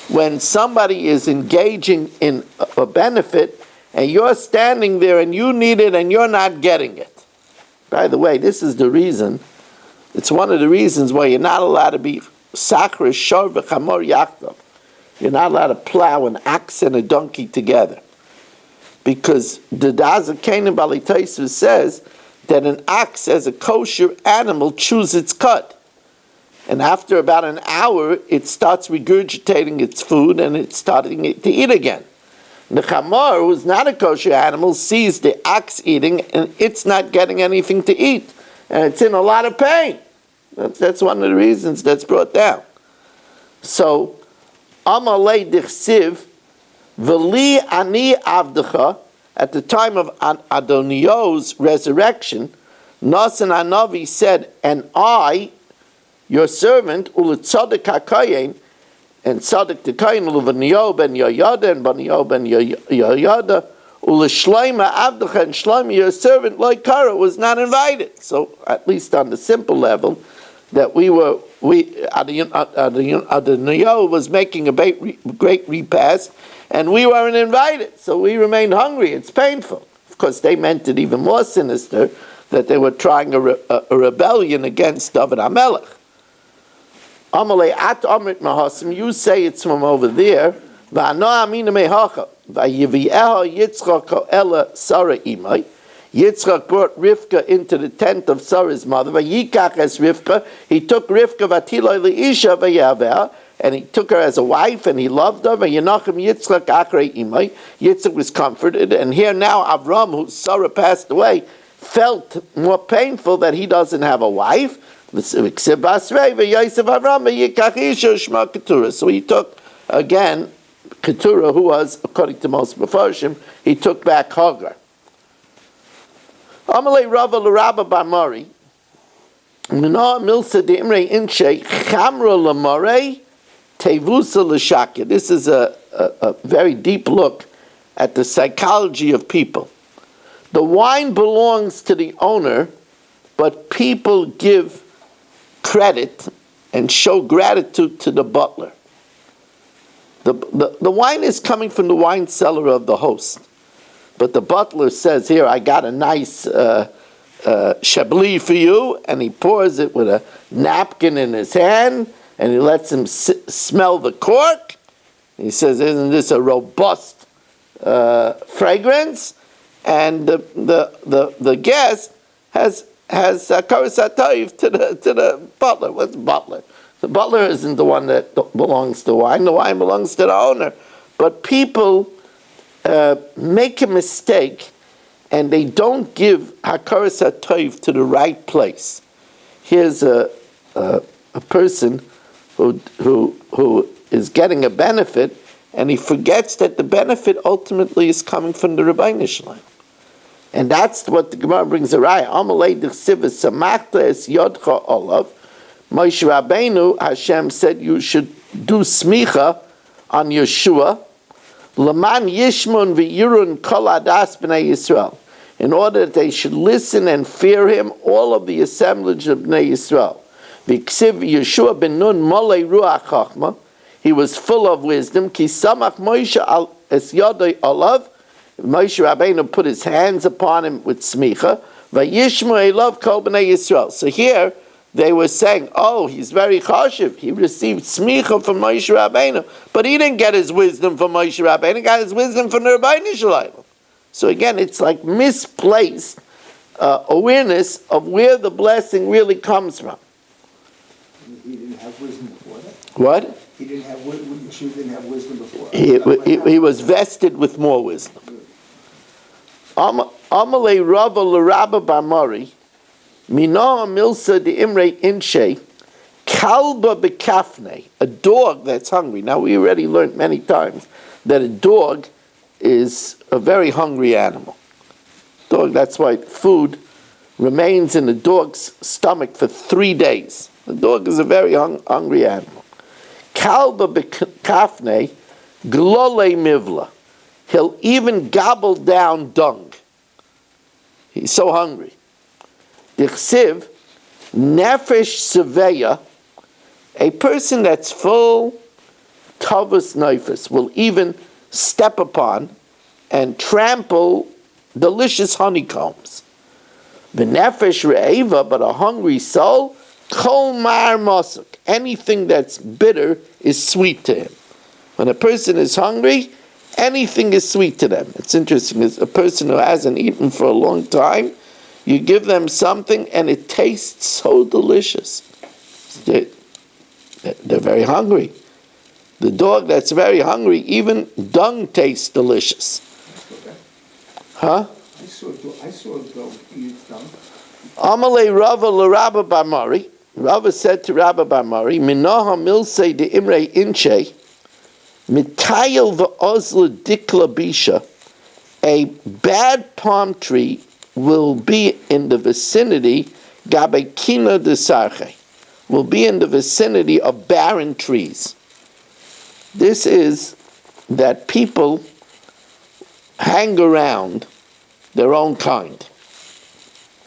when somebody is engaging in a benefit and you're standing there and you need it and you're not getting it. By the way, this is the reason, it's one of the reasons why you're not allowed to be sachra shor v'chamor yachdav. You're not allowed to plow an ox and a donkey together. Because the Daza Canaan Balitaisu says that an ox as a kosher animal chews its cud. And after about an hour, it starts regurgitating its food and it's starting to eat again. The chamor, who's not a kosher animal, sees the ox eating and it's not getting anything to eat. And it's in a lot of pain. That's one of the reasons that's brought down. So, Amalei Dichsiv, V'li ani avdecha, at the time of Adonio's resurrection, Nasan Hanavi said, and I, your servant, u'letzadik hakayin, and tzadik tekayin, u'levanio ben Yoyada, and Banio ben Yoyada, u'leshleima avdecha, and Shleima, your servant, like Kara, was not invited. So, at least on the simple level, that Adonio was making a great repast, and we weren't invited, so we remained hungry. It's painful. Of course, they meant it even more sinister, that they were trying a rebellion against David HaMelech. Amalei at amrit mahasim. You say it's from over there. Va'ano amina mehacha. Va'yivieha Yitzchak ela Sarah imay. Yitzchak brought Rivka into the tent of Sarah's mother. Vayikach es Rivka. He took Rivka vatiloi leisha vayaveh, and he took her as a wife, and he loved her. Vayanachim Yitzchak achrei imay. Yitzchak was comforted, and here now Avram, who Sarah passed away, felt more painful that he doesn't have a wife. So he took again Keturah, who was, according to most Mefarshim, he took back Hagar. Amalei Rava l'Rabba bar Mari, Mina milsa de'imrei inshe chamra l'marei tevusa l'shakya. This is a very deep look at the psychology of people. The wine belongs to the owner, but people give credit and show gratitude to the butler. The wine is coming from the wine cellar of the host. But the butler says, here, I got a nice chablis for you, and he pours it with a napkin in his hand, and he lets him smell the cork. He says, isn't this a robust fragrance? And the guest has karas hatayv to the butler. What's butler? The butler isn't the one that belongs to wine. The wine belongs to the owner. But people make a mistake, and they don't give hakaras hatayv to the right place. Here's a person who is getting a benefit, and he forgets that the benefit ultimately is coming from the Rebbeinu Shalom. And that's what the Gemara brings a raya. Amalei d'chsiva samachta es yodcha olav. Moshe Rabbeinu, Hashem said you should do smicha on Yeshua. Laman yishmun v'yirun kol adas b'nei Yisrael. In order that they should listen and fear him, all of the assemblage of Bnei Yisrael. V'ksiv Yeshua ben Nun molei ruach chachma. He was full of wisdom. Ki samach Moshe al es yodai olav. Moshe Rabbeinu put his hands upon him with smicha. Vayishmu elav kol b'nei Yisrael. So here they were saying, oh, he's very chashiv. He received smicha from Moshe Rabbeinu, but he didn't get his wisdom from Moshe Rabbeinu. He got his wisdom from the Rebbeinu Shalom. So again, it's like misplaced awareness of where the blessing really comes from. He didn't have wisdom before that. What? He didn't have Yeshua didn't have wisdom before. He was vested with more wisdom. Amalei Rava l'Rabba bar Mari, Minoah milsa de imrei inshe, kalba bekafne, a dog that's hungry. Now we already learned many times that a dog is a very hungry animal. Dog, that's why food remains in the dog's stomach for 3 days. The dog is a very hungry animal. Kalba bekafne, glole mivla. He'll even gobble down dung. He's so hungry. Dichsiv, nefesh seveya, a person that's full, tavus neifus, will even step upon and trample delicious honeycombs. V'nefesh re'eva, but a hungry soul, kol mar masuk, anything that's bitter is sweet to him. When a person is hungry, anything is sweet to them. It's interesting, as a person who hasn't eaten for a long time, you give them something and it tastes so delicious. They're very hungry. The dog that's very hungry, even dung tastes delicious. Huh? I saw a dog eat dung. Amalei Rava l'Rabba bar Mari. Rava said to Rabba bar Mari, Minaha milsei de imrei inche, mitayel v'ozla dikla bisha, a bad palm tree will be in the vicinity, gabekina de sarche, will be in the vicinity of barren trees. This is that people hang around their own kind.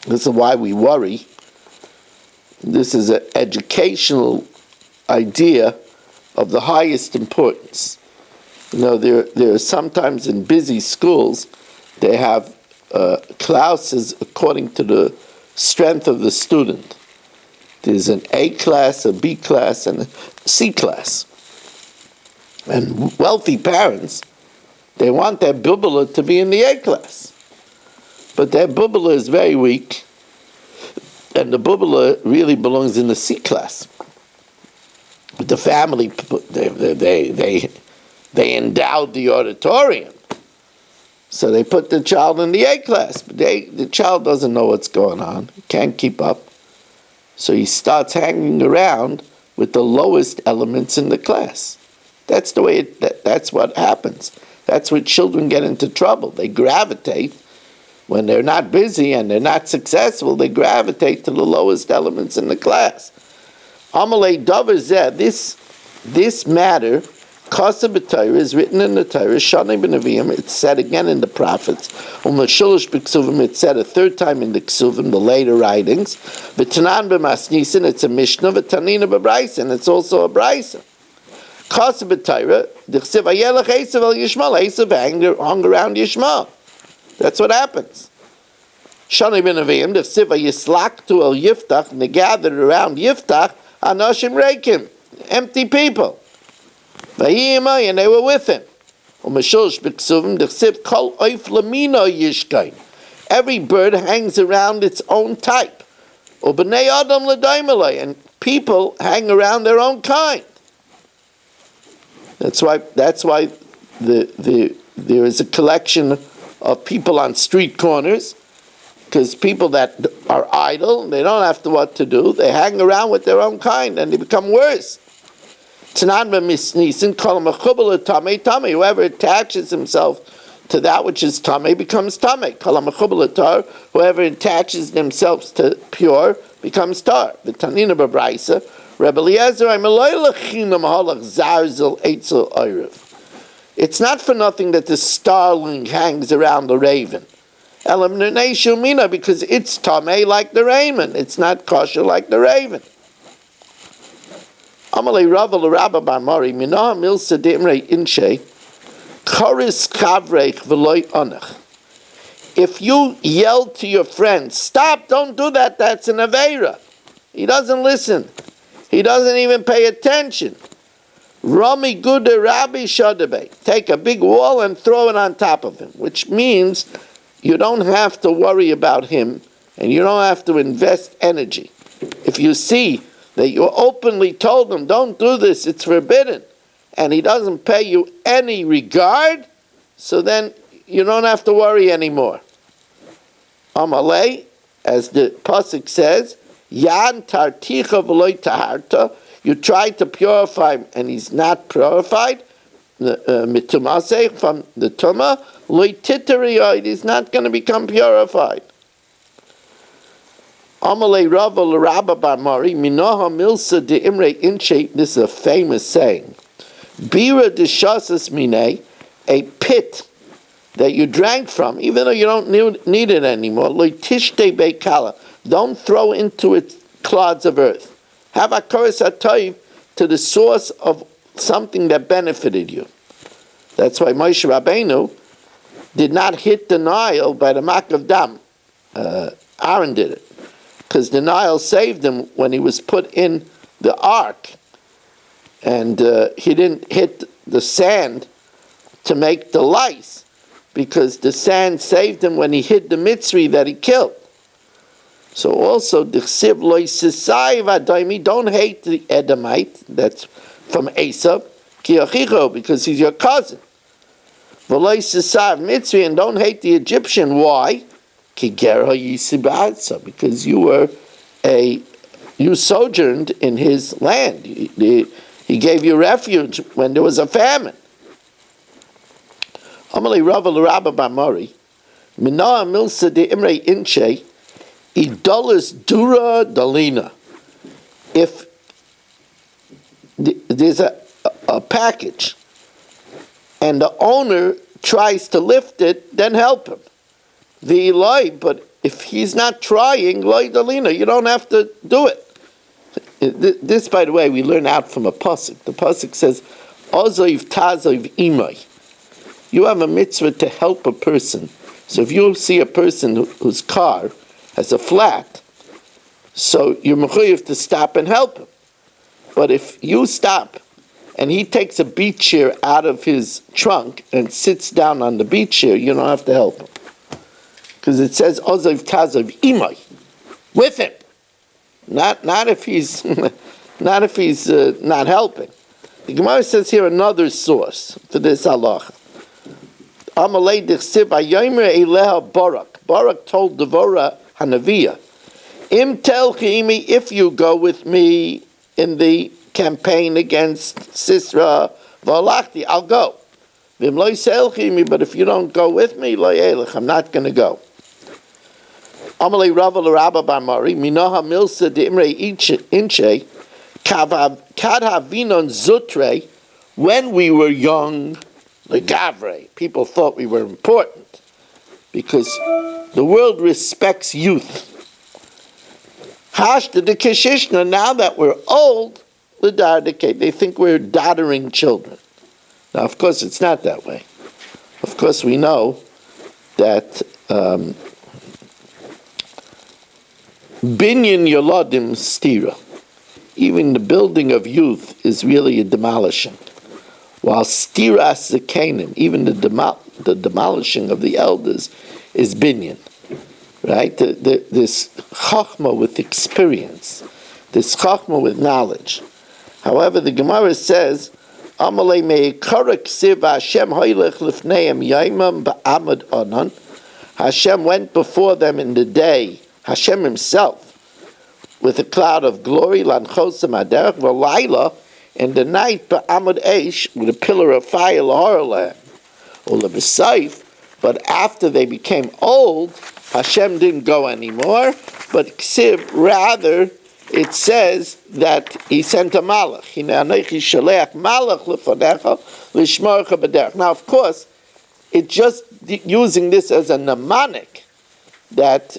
This is why we worry. This is an educational idea of the highest importance. You know, there are sometimes in busy schools, they have classes according to the strength of the student. There's an A class, a B class, and a C class. And wealthy parents, they want their bubula to be in the A class. But their bubula is very weak, and the bubula really belongs in the C class. But the family, they endowed the auditorium. So they put the child in the A class, but the child doesn't know what's going on, can't keep up. So he starts hanging around with the lowest elements in the class. That's the way that's what happens. That's where children get into trouble. They gravitate, when they're not busy and they're not successful, they gravitate to the lowest elements in the class. Amalei Davar Zeh, this matter, Kasa b'Torah, is written in the Torah, Shani b'Neviim, it's said again in the prophets, Shulush b'Ksuvim, it's said a third time in the Ksuvim, the later writings, V'Tanan b'Masnisin, it's a Mishnah, V'Tanina b'Braisa, it's also a Braisa. Kasa b'Torah, D'chsev Ayelach Esav al Yishmael, Esav hung around Yishmael. That's what happens. Shani b'Neviim, D'chsev Yislaktu al Yiftach, and they gathered around Yiftach, Anashim Reikim, empty people. And they were with him. Every bird hangs around its own type. And people hang around their own kind. That's why there is a collection of people on street corners, because people that are idle, they don't have what to do, they hang around with their own kind and they become worse. Whoever attaches himself to that which is tamei becomes tamei. Whoever attaches themselves to pure becomes tar. The Tanina b'Braisa, Rebbe Eliezer, it's not for nothing that the starling hangs around the raven. Because it's tamei like the raven. It's not kosher like the raven. Amalei Rava l'Rabba bar Mari Minah Milsa De'imrei Inshe Choris Chavreich V'loi Onach. If you yell to your friend, stop, don't do that, that's an Aveira. He doesn't listen. He doesn't even pay attention. Rami Gude Rabbi Shadabe. Take a big wall and throw it on top of him, which means you don't have to worry about him and you don't have to invest energy. If you see that you openly told him, don't do this, it's forbidden, and he doesn't pay you any regard, so then you don't have to worry anymore. Amalei, as the pasuk says, Yan tarticha v'loy taharta, you try to purify him and he's not purified, mitumaseh, from the tumah, loy titariyah, he's not going to become purified. Amalei Rava l'Rabba bar Mari Minoha Milsa de Imre Inche. This is a famous saying. Bira de Shasas Mine, a pit that you drank from, even though you don't need it anymore. Loitishte Beikala, don't throw into it clods of earth. Have a koris hatoiv to the source of something that benefited you. That's why Moshe Rabbeinu did not hit the Nile by the Mak of Dam. Aaron did it, because the Nile saved him when he was put in the ark, and he didn't hit the sand to make the lice, because the sand saved him when he hit the Mitzri that he killed. So also, don't hate the Edomite, that's from Esav, because he's your cousin. Mitzri, and don't hate the Egyptian. Why? Because you sojourned in his land. He gave you refuge when there was a famine. Amalei Rava l'Rabba bar Mari, Minah Milsa de Imre Inche, Idolis Dura Dalina. If there's a package and the owner tries to lift it, then help him. But if he's not trying, Dalina, you don't have to do it. This, by the way, we learn out from a pasuk. The pasuk says, Ozoiv tazoiv imai. You have a mitzvah to help a person. So if you see a person whose car has a flat, So you're mechuyev to stop and help him. But if you stop and he takes a beach chair out of his trunk and sits down on the beach chair, you don't have to help him. Because it says, Ozav Kazav Imai, with him. Not if he's not helping. The Gemara says here another source for this halacha. Amalei dichsiv hayomer eleha Barak. Barak told Devorah Hanaviyah, Im telchimi, if you go with me in the campaign against Sisra v'alachti, I'll go. V'im lo yiselchimi, but if you don't go with me, lo yelech, I'm not going to go. Amalei Rava l'Rabba bar Mari, minoha milsa de'imrei inche, kad havinon zutre, when we were young, legavre, people thought we were important, because the world respects youth. Hashta de keshishna, now that we're old, they think we're doddering children. Now, of course, it's not that way. Of course, we know that binyan yoladim stira, even the building of youth is really a demolishing, while stiras zekanim, even the demolishing of the elders, is binyan. Right? This chachma with experience, this chachma with knowledge. However, the Gemara says, Amalei me'ikarak siv Hashem hoylech lifneim yaimam ba'amad onan. Hashem went before them in the day, Hashem himself, with a cloud of glory, lanchosam aderech v'layla, in the night ba'amad eish, with a pillar of fire, lahoraleh, or lebesayf. But after they became old, Hashem didn't go anymore, but ksiv, rather, it says that he sent a malach. Now, of course, it's just using this as a mnemonic that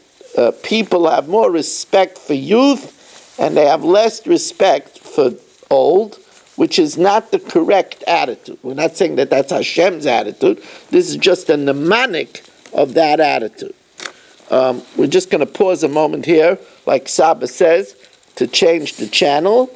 people have more respect for youth and they have less respect for old, which is not the correct attitude. We're not saying that that's Hashem's attitude. This is just a mnemonic of that attitude. We're just going to pause a moment here, like Saba says, to change the channel,